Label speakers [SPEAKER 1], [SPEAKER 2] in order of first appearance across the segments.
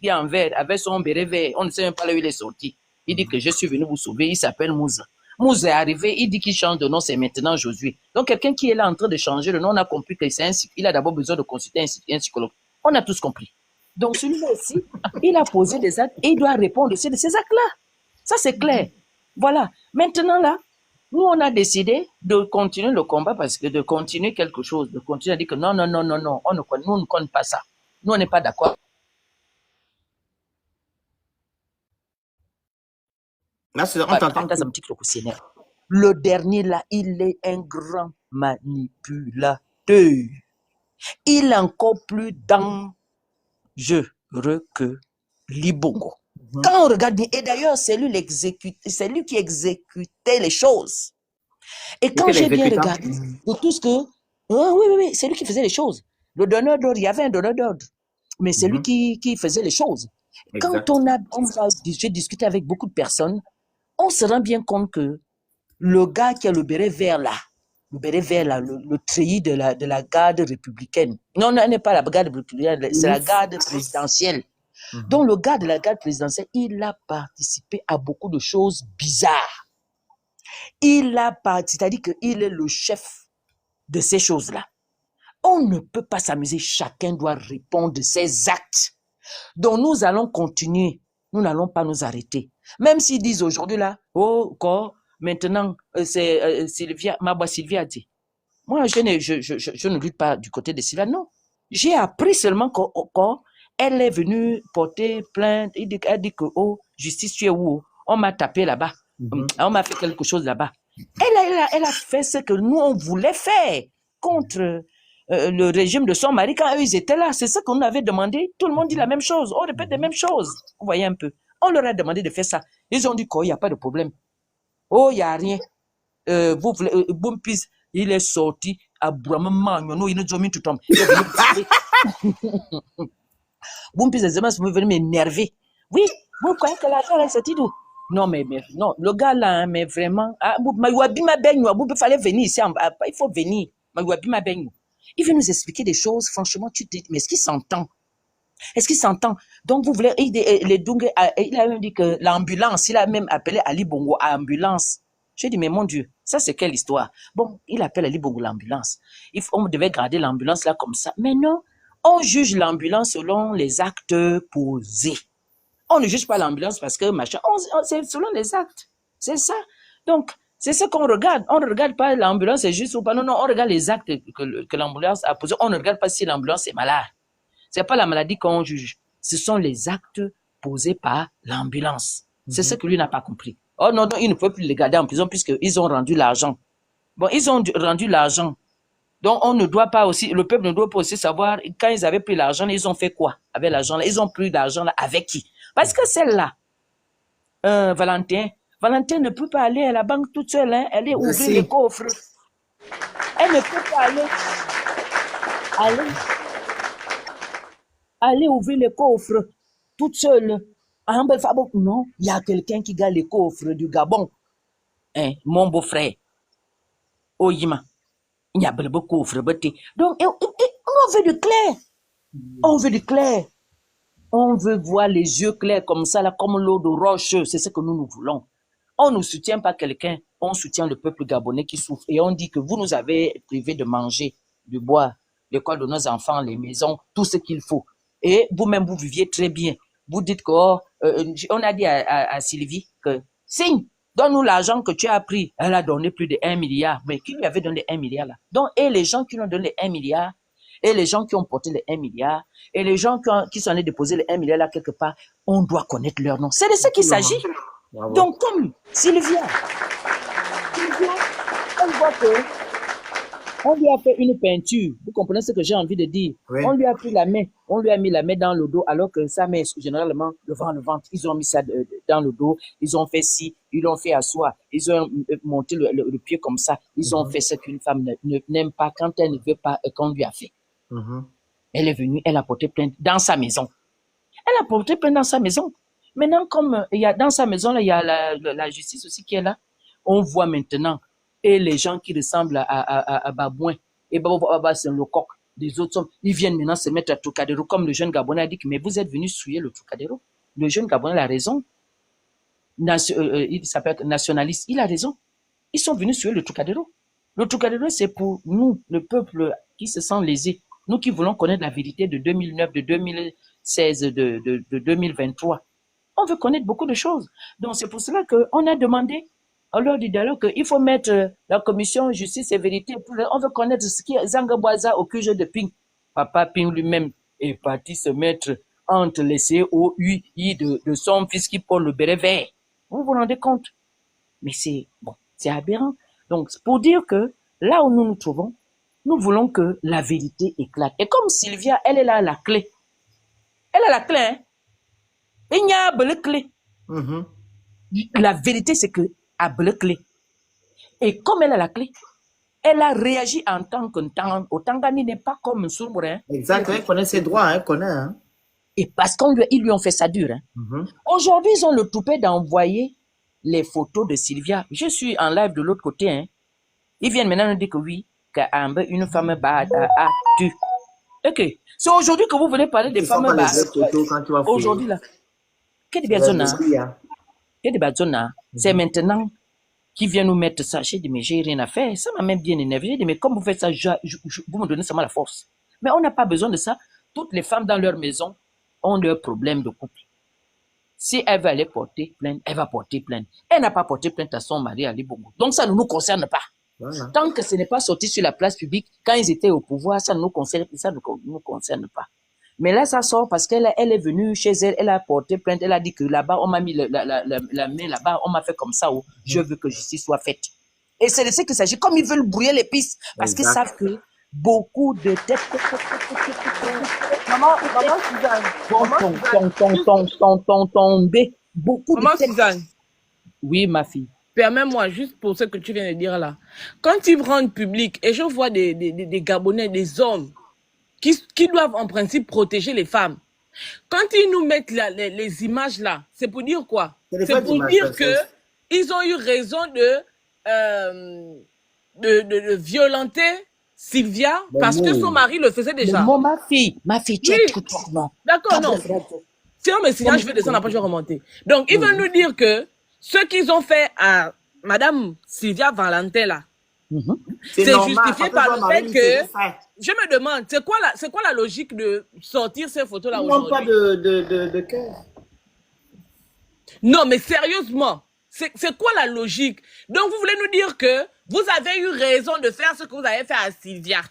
[SPEAKER 1] en vert, avec son béret vert, on ne sait même pas là où il est sorti. Il dit que je suis venu vous sauver, il s'appelle Moussa. Moussa est arrivé, il dit qu'il change de nom, c'est maintenant Josué. Donc quelqu'un qui est là en train de changer le nom, on a compris qu'il a d'abord besoin de consulter un psychologue. On a tous compris. Donc celui-là aussi, il a posé des actes et il doit répondre aussi de ces actes-là. Ça c'est clair. Voilà. Maintenant là, nous on a décidé de continuer le combat parce que de continuer quelque chose, de continuer à dire que non, nous ne connaissons pas ça. Nous on n'est pas d'accord.
[SPEAKER 2] Là, on t'entend.
[SPEAKER 1] Le dernier là, il est un grand manipulateur. Il est encore plus dangereux que Libongo. Quand on regarde bien, et d'ailleurs, c'est lui qui exécutait les choses. Et quand j'ai bien regardé de tout ce que... oui, c'est lui qui faisait les choses. Le donneur d'ordre, il y avait un donneur d'ordre, mais c'est lui qui faisait les choses. Exact. Quand j'ai discuté avec beaucoup de personnes, on se rend bien compte que le gars qui a le béret vert là, le treillis de la garde républicaine. Non, n'est pas la garde républicaine, c'est la garde présidentielle. Donc, le gars de la garde présidentielle, il a participé à beaucoup de choses bizarres. C'est-à-dire qu'il est le chef de ces choses-là. On ne peut pas s'amuser, chacun doit répondre de ses actes. Donc, nous allons continuer, nous n'allons pas nous arrêter. Même s'ils disent aujourd'hui là, oh, quoi, maintenant, c'est Sylvia a dit. Moi, je ne lutte pas du côté de Sylvia, non. J'ai appris seulement qu'elle est venue porter plainte, elle dit que, oh, justice, tu es où? On m'a tapé là-bas. On m'a fait quelque chose là-bas. Elle a fait ce que nous, on voulait faire contre le régime de son mari quand eux, ils étaient là. C'est ce qu'on avait demandé. Tout le monde dit la même chose. On répète les mêmes choses. Vous voyez un peu. On leur a demandé de faire ça. Ils ont dit qu'il n'y a pas de problème. Oh, il n'y a rien. Vous voulez, Bumpis, il est sorti à Bramamagno, il nous a mis tout le temps. Bumpis, les amis, sont venus m'énerver. Oui, vous croyez que l'argent est sorti d'où? Non, mais non, le gars là, mais vraiment, il fallait venir ici, il faut venir. Il veut nous expliquer des choses, franchement, tu te dis, mais est-ce qu'il s'entend? Est-ce qu'il s'entend? Donc, vous voulez, il a même dit que l'ambulance, il a même appelé Ali Bongo à ambulance. J'ai dit, mais mon Dieu, ça c'est quelle histoire? Bon, il appelle Ali Bongo l'ambulance. On devait garder l'ambulance là comme ça. Mais non, on juge l'ambulance selon les actes posés. On ne juge pas l'ambulance parce que machin, c'est selon les actes. C'est ça. Donc, c'est ce qu'on regarde. On ne regarde pas l'ambulance est juste ou pas. Non, on regarde les actes que l'ambulance a posés. On ne regarde pas si l'ambulance est malade. C'est pas la maladie qu'on juge. Ce sont les actes posés par l'ambulance. C'est ce que lui n'a pas compris. Oh non, il ne peut plus les garder en prison puisqu'ils ont rendu l'argent. Bon, ils ont rendu l'argent. Donc, on ne doit pas aussi, le peuple ne doit pas aussi savoir, quand ils avaient pris l'argent, ils ont fait quoi avec l'argent là? Ils ont pris l'argent là avec qui? Parce que celle-là, Valentin ne peut pas aller à la banque toute seule, hein? Elle est ouvrir les coffres. Elle ne peut pas aller ouvrir les coffres toute seule. Non, il y a quelqu'un qui garde les coffres du Gabon. Hein, mon beau-frère. Oyima. Il y a beaucoup de coffres. Donc, on veut du clair. On veut du clair. On veut voir les yeux clairs comme ça, là, comme l'eau de roche. C'est ce que nous voulons. On ne soutient pas quelqu'un. On soutient le peuple gabonais qui souffre. Et on dit que vous nous avez privé de manger, de boire, l'école de nos enfants, les maisons, tout ce qu'il faut. Et vous-même, vous viviez très bien. Vous dites que, on a dit à Sylvie que, signe, donne-nous l'argent que tu as pris. Elle a donné plus de 1 milliard. Mais qui lui avait donné 1 milliard là? Donc, et les gens qui lui ont donné 1 milliard, et les gens qui ont porté les 1 milliard, et les gens qui sont allés déposer les 1 milliard là quelque part, on doit connaître leur nom. C'est de ça qu'il s'agit. Donc, comme Sylvia, on voit que on lui a fait une peinture. Vous comprenez ce que j'ai envie de dire? Oui. On lui a pris la main, on lui a mis la main dans le dos, alors que sa main, généralement, devant le ventre. Ils ont mis ça dans le dos, ils ont fait ci, ils l'ont fait asseoir, ils ont monté le pied comme ça. Ils ont fait ce qu'une femme n'aime pas quand elle ne veut pas qu'on lui a fait. Elle est venue, elle a porté plainte dans sa maison. Elle a porté plainte dans sa maison. Maintenant, comme il y a dans sa maison, là, il y a la justice aussi qui est là. On voit maintenant et les gens qui ressemblent à Babouin. Et Baba, c'est le coq. des autres hommes. Ils viennent maintenant se mettre à Trocadéro, comme le jeune Gabonais a dit, mais vous êtes venus souiller le Trocadéro. Le jeune Gabonais a raison. Il s'appelle nationaliste, il a raison. Ils sont venus souiller le Trocadéro. Le Trocadéro, c'est pour nous, le peuple qui se sent lésé. Nous qui voulons connaître la vérité de 2009, de 2016, de 2023. On veut connaître beaucoup de choses. Donc, c'est pour cela qu'on a demandé, à l'heure du dialogue, qu'il faut mettre la commission justice et vérité. On veut connaître ce qui est Zangabwaza au QG de Ping. Papa Ping lui-même est parti se mettre entre les COUI de son fils qui porte le béret vert. Vous vous rendez compte? Mais c'est bon, c'est aberrant. Donc, pour dire que là où nous nous trouvons, nous voulons que la vérité éclate. Et comme Sylvia, elle est là à la clé. Elle a la clé, hein? Il y a une clé. La vérité, c'est que a une clé. Et comme elle a la clé, elle a réagi en tant que Otangani n'est pas comme un sourd. Hein?
[SPEAKER 2] Exact, elle connaît ses droits, elle connaît. Hein?
[SPEAKER 1] Et parce qu'ils lui ont fait ça dur. Hein? Aujourd'hui, ils ont le toupet d'envoyer les photos de Sylvia. Je suis en live de l'autre côté. Hein? Ils viennent maintenant nous dire que oui, qu'une femme a tué. Ok. C'est aujourd'hui que vous venez parler des femmes aujourd'hui là. Qu'est-ce que c'est maintenant qui vient nous mettre ça. J'ai dit, mais j'ai rien à faire. Ça m'a même bien énervé. J'ai dit, mais comme vous faites ça, vous me donnez seulement la force. Mais on n'a pas besoin de ça. Toutes les femmes dans leur maison ont leurs problèmes de couple. Si elle veut aller porter plainte, elle va porter plainte. Elle n'a pas porté plainte à son mari Ali Bongo. Donc ça ne nous concerne pas. Voilà. Tant que ce n'est pas sorti sur la place publique, quand ils étaient au pouvoir, ça ne nous concerne pas. Mais là, ça sort parce qu'elle est venue chez elle, elle a porté plainte, elle a dit que là-bas, on m'a mis la main là-bas, on m'a fait comme ça, je veux que justice soit faite. Et c'est de ce qu'il s'agit. Comme ils veulent brouiller les pistes, parce qu'ils savent que beaucoup de têtes...
[SPEAKER 3] Maman
[SPEAKER 1] Suzanne. Beaucoup de têtes...
[SPEAKER 3] Suzanne.
[SPEAKER 1] Oui, ma fille.
[SPEAKER 3] Permets-moi, juste pour ce que tu viens de dire là. Quand ils rendent public, et je vois des Gabonais, des hommes, qui doivent en principe protéger les femmes. Quand ils nous mettent les images là, c'est pour dire quoi? C'est pour dire qu'ils ont eu raison de violenter Sylvia parce que son mari le faisait déjà.
[SPEAKER 1] Non, ma fille, tu es tout non.
[SPEAKER 3] D'accord, non. Si on me signale, je vais descendre, après je vais remonter. Donc, ils veulent nous dire que ce qu'ils ont fait à Madame Sylvia Valentin là, c'est justifié par le fait que... Je me demande, c'est quoi la logique de sortir ces photos-là aujourd'hui?
[SPEAKER 2] Pas de cœur.
[SPEAKER 3] Non, mais sérieusement, c'est quoi la logique? Donc, vous voulez nous dire que vous avez eu raison de faire ce que vous avez fait à Sylvia.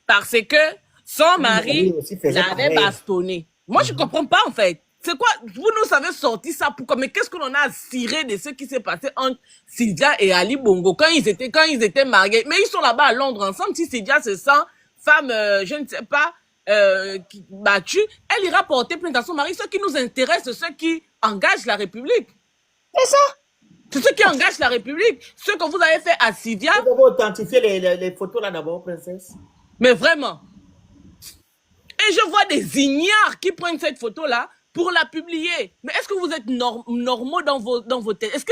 [SPEAKER 3] Parce que son mari l'avait bastonné. Moi, je ne comprends pas, en fait. C'est quoi? Vous nous avez sorti ça pour quoi? Mais qu'est-ce qu'on en a ciré de ce qui s'est passé entre Sylvia et Ali Bongo quand ils étaient mariés? Mais ils sont là-bas à Londres ensemble. Si Sylvia se sent femme, je ne sais pas, battue, elle ira porter plainte à son mari. Ce qui nous intéresse, c'est ce qui engage la République.
[SPEAKER 1] C'est ça?
[SPEAKER 3] C'est ce qui engage la République. Ce que vous avez fait à Sylvia.
[SPEAKER 2] Vous devez authentifier les photos là d'abord, princesse.
[SPEAKER 3] Mais vraiment. Et je vois des ignares qui prennent cette photo-là pour la publier. Mais est-ce que vous êtes normaux dans vos têtes? Est-ce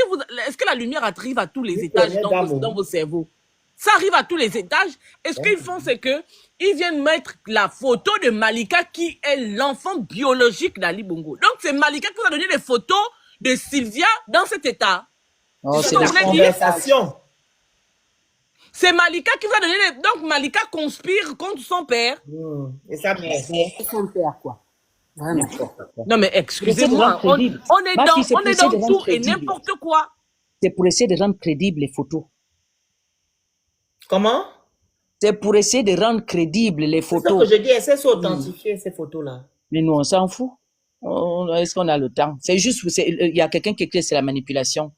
[SPEAKER 3] que la lumière arrive à tous les étages dans vos cerveaux? Ça arrive à tous les étages. Et ce qu'ils font, c'est que ils viennent mettre la photo de Malika qui est l'enfant biologique d'Ali Bongo. Donc, c'est Malika qui vous a donné les photos de Sylvia dans cet état.
[SPEAKER 2] Oh, c'est la conversation.
[SPEAKER 3] C'est Malika qui vous a donné Donc, Malika conspire contre son père.
[SPEAKER 2] Et sa mère.
[SPEAKER 1] Son père, quoi. Vraiment.
[SPEAKER 3] Non, mais excusez-moi, on est dans tout et n'importe quoi.
[SPEAKER 1] C'est pour essayer de rendre crédibles les photos.
[SPEAKER 2] Comment?
[SPEAKER 1] C'est pour essayer de rendre crédibles les photos.
[SPEAKER 2] C'est ce que je dis, essaie d'authentifier ces photos-là.
[SPEAKER 1] Mais nous, on s'en fout. Est-ce qu'on a le temps? C'est juste, il y a quelqu'un qui écrit, c'est la manipulation.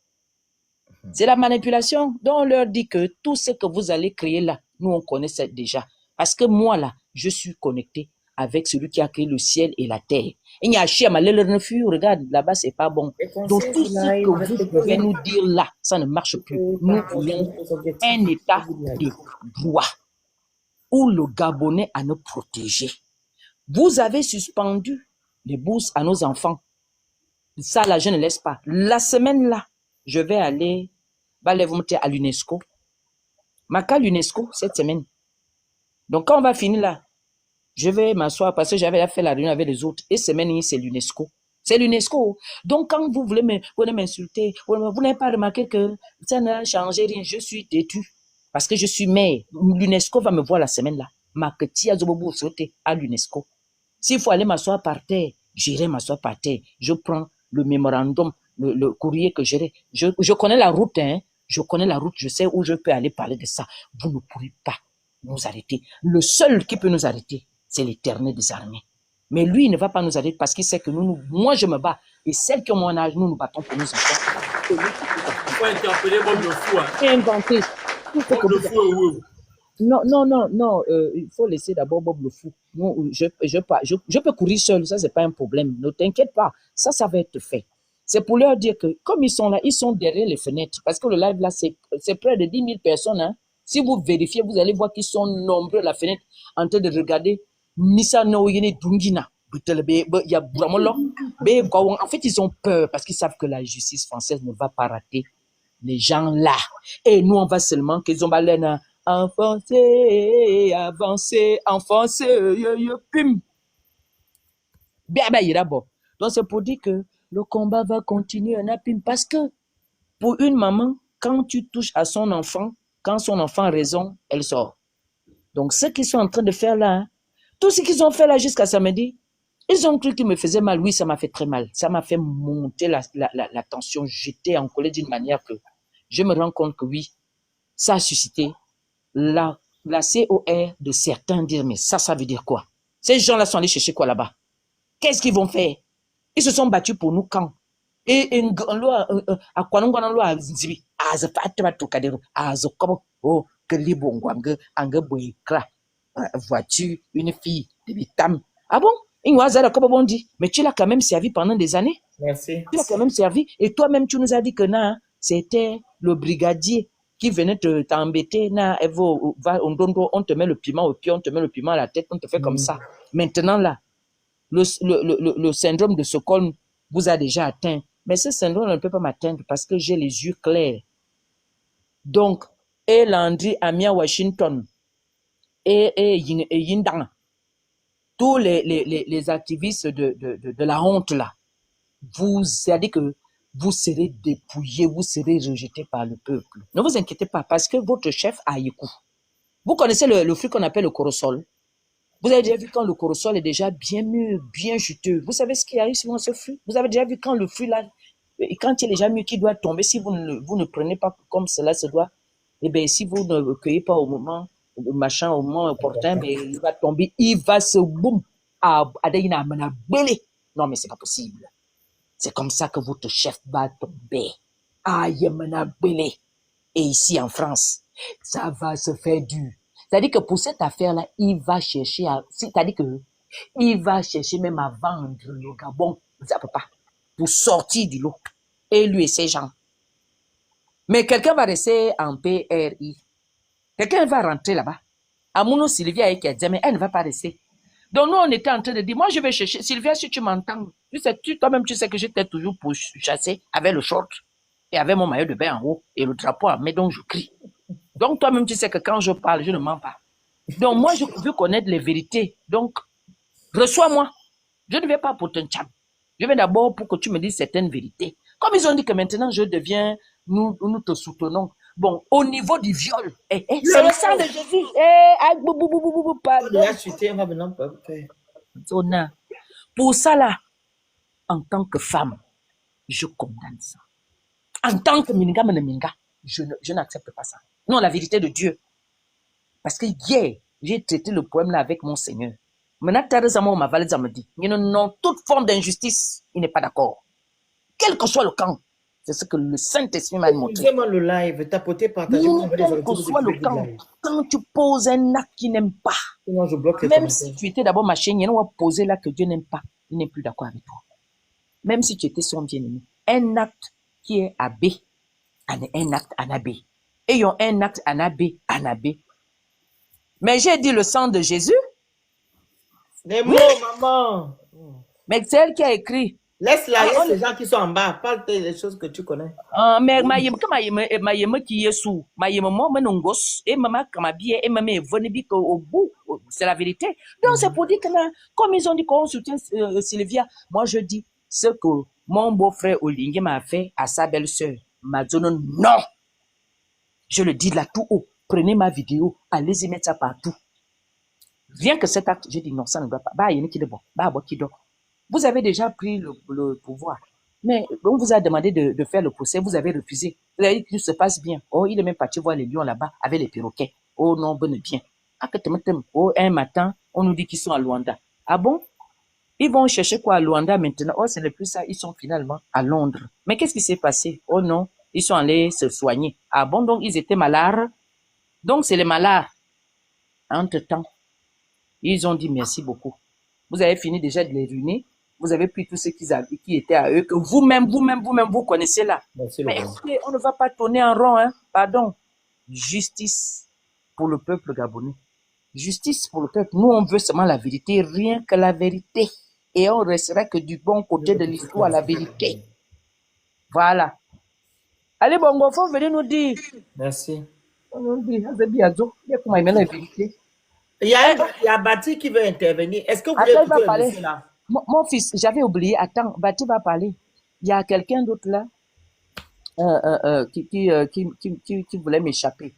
[SPEAKER 1] C'est la manipulation. Donc, on leur dit que tout ce que vous allez créer là, nous, on connaît ça déjà. Parce que moi, là, je suis connecté avec celui qui a créé le ciel et la terre. Il y a un chien, regarde, là-bas, c'est pas bon. Donc, tout ce que vous pouvez nous dire là, ça ne marche plus. Nous voulons un état de droit où le Gabonais a nous protéger. Vous avez suspendu les bourses à nos enfants. Ça, là, je ne laisse pas. La semaine là, je vais aller à l'UNESCO. Maka l'UNESCO cette semaine. Donc, quand on va finir là, je vais m'asseoir parce que j'avais fait la réunion avec les autres. Et semaine, c'est l'UNESCO. C'est l'UNESCO. Donc, quand vous voulez m'insulter, vous n'avez pas remarqué que ça n'a changé rien. Je suis têtu. Parce que je suis mère. L'UNESCO va me voir la semaine là. Maketia Zobobo sauter à l'UNESCO. S'il faut aller m'asseoir par terre, j'irai m'asseoir par terre. Je prends le mémorandum, le courrier que j'irai. Je connais la route, hein. Je connais la route. Je sais où je peux aller parler de ça. Vous ne pourrez pas nous arrêter. Le seul qui peut nous arrêter, c'est l'Éternel des armées. Mais lui, il ne va pas nous arrêter parce qu'il sait que moi, je me bats. Et celles qui ont mon âge, nous nous battons pour nos enfants.
[SPEAKER 2] Il faut interpeller Bob le fou.
[SPEAKER 1] Inventer.
[SPEAKER 2] Bob le fou est où?
[SPEAKER 1] Non, il faut laisser d'abord Bob le fou. Je peux courir seul, ça, c'est pas un problème. Ne t'inquiète pas, ça va être fait. C'est pour leur dire que, comme ils sont là, ils sont derrière les fenêtres. Parce que le live là, c'est près de 10 000 personnes. Hein. Si vous vérifiez, vous allez voir qu'ils sont nombreux à la fenêtre en train de regarder. En fait, ils ont peur parce qu'ils savent que la justice française ne va pas rater les gens là. Et nous, on va seulement qu'ils ont baleine enfoncer, avancer, enfoncer, pim. Donc, c'est pour dire que le combat va continuer, parce que pour une maman, quand tu touches à son enfant, quand son enfant a raison, elle sort. Donc, ce qu'ils sont en train de faire là, hein, tout ce qu'ils ont fait là jusqu'à samedi, ils ont cru qu'ils me faisaient mal. Oui, ça m'a fait très mal. Ça m'a fait monter la tension. J'étais en colère d'une manière que je me rends compte que oui, ça a suscité la COR de certains dire, mais ça veut dire quoi? Ces gens-là sont allés chercher quoi là-bas? Qu'est-ce qu'ils vont faire? Ils se sont battus pour nous quand? Et à quoi nous allons zibi? Voiture, une fille, des tam. Ah bon? Mais tu l'as quand même servi pendant des années.
[SPEAKER 2] Merci.
[SPEAKER 1] Tu l'as quand même servi. Et toi-même, tu nous as dit que c'était le brigadier qui venait t'embêter. On te met le piment au pied, on te met le piment à la tête, on te fait comme ça. Maintenant, là, le syndrome de Stockholm vous a déjà atteint. Mais ce syndrome ne peut pas m'atteindre parce que j'ai les yeux clairs. Donc, et Landry, Amia Washington, et Yindang, tous les activistes de la honte là, vous savez que vous serez dépouillés, vous serez rejetés par le peuple. Ne vous inquiétez pas, parce que votre chef a Yekou. Vous connaissez le fruit qu'on appelle le corosol. Vous avez déjà vu quand le corosol est déjà bien mûr, bien juteux. Vous savez ce qui arrive sur ce fruit? Vous avez déjà vu quand le fruit là, quand il est déjà mûr, qui doit tomber, si vous ne prenez pas comme cela se doit, eh bien, si vous ne le cueillez pas au moment opportun, mais il va tomber, il va se boum, non, mais c'est pas possible. C'est comme ça que votre chef va tomber. Et ici en France, ça va se faire dur. C'est-à-dire que pour cette affaire-là, il va chercher même à vendre le Gabon, ça peut pas, pour sortir du lot. Et lui et ses gens. Mais quelqu'un va rester en PRI. Quelqu'un va rentrer là-bas. Amouno Sylvia et mais elle ne va pas rester. Donc nous, on était en train de dire, moi je vais chercher. Sylvia, si tu m'entends, toi-même tu sais que j'étais toujours pour chasser avec le short et avec mon maillot de bain en haut et le drapeau en main, donc je crie. Donc toi-même tu sais que quand je parle, je ne mens pas. Donc moi, je veux connaître les vérités. Donc, reçois-moi. Je ne vais pas pour te tcham. Je vais d'abord pour que tu me dises certaines vérités. Comme ils ont dit que maintenant je deviens, nous te soutenons. Bon, au niveau du viol, c'est le sang de Jésus. Pour ça là, en tant que femme, je condamne ça. En tant que minga, je n'accepte pas ça. Non, la vérité de Dieu. Parce que hier, j'ai traité le problème là avec mon Seigneur. Maintenant, Thérèse-moi, ma valise me dit, non, toute forme d'injustice, il n'est pas d'accord. Quel que soit le camp. C'est ce que le Saint-Esprit m'a montré.
[SPEAKER 2] Dis-moi le live, tapoter, partager.
[SPEAKER 1] Quel que soit le camp, quand tu poses un acte qui n'aime pas,
[SPEAKER 2] non, je bloque
[SPEAKER 1] même si tu étais d'abord ma chaîne, il y a poser là que Dieu n'aime pas, il n'est plus d'accord avec toi. Même si tu étais son bien-aimé. Un acte qui est à B, un acte à B. Ayons un acte à B. Mais j'ai dit le sang de Jésus.
[SPEAKER 2] Les mots, maman.
[SPEAKER 1] Mais c'est elle qui a écrit
[SPEAKER 2] Laisse là,
[SPEAKER 1] Ah,
[SPEAKER 2] laisse
[SPEAKER 1] on
[SPEAKER 2] les gens qui sont en bas. Parle des choses que tu connais.
[SPEAKER 1] mais ma yema qui est sous ma yema moi menongos et maman comme bien et maman venez bi au bout c'est la vérité. Donc c'est pour dire que là, comme ils ont dit qu'on soutient Sylvia, moi je dis ce que mon beau-frère Olingue m'a fait à sa belle-sœur m'a dit non. Je le dis là tout haut. Prenez ma vidéo, allez-y mettre ça partout. Rien que cet acte, j'ai dit non, ça ne doit pas. Bah, il y en a qui de bon. Bah, qui donc. Vous avez déjà pris le pouvoir. Mais on vous a demandé de faire le procès, vous avez refusé. Vous avez dit que tout se passe bien. Oh, il est même parti voir les lions là-bas avec les perroquets. Oh non, bon bien. Oh, un matin, on nous dit qu'ils sont à Luanda. Ah bon? Ils vont chercher quoi à Luanda maintenant? Oh, ce n'est plus ça. Ils sont finalement à Londres. Mais qu'est-ce qui s'est passé? Oh non, ils sont allés se soigner. Ah bon, donc ils étaient malades. Donc c'est les malades. Entre-temps, ils ont dit merci beaucoup. Vous avez fini déjà de les ruiner. Vous avez pris tout ce qui était à eux, que vous-même, vous connaissez là.
[SPEAKER 2] Merci,
[SPEAKER 1] Mais
[SPEAKER 2] Laurent.
[SPEAKER 1] écoutez, on ne va pas tourner en rond, hein. Pardon. Justice pour le peuple gabonais. Justice pour le peuple. Nous, on veut seulement la vérité, rien que la vérité. Et on restera que du bon côté de l'histoire, la vérité. Voilà. Allez, Bongo, faut venir nous dire.
[SPEAKER 2] Merci.
[SPEAKER 1] Il
[SPEAKER 2] Il y a Bati qui veut intervenir. Est-ce que vous voulez
[SPEAKER 1] Attends, il va
[SPEAKER 2] écouter le
[SPEAKER 1] parler.
[SPEAKER 2] monsieur là?
[SPEAKER 1] Mon fils, j'avais oublié. Attends, Bati va parler. Il y a quelqu'un d'autre là qui voulait m'échapper.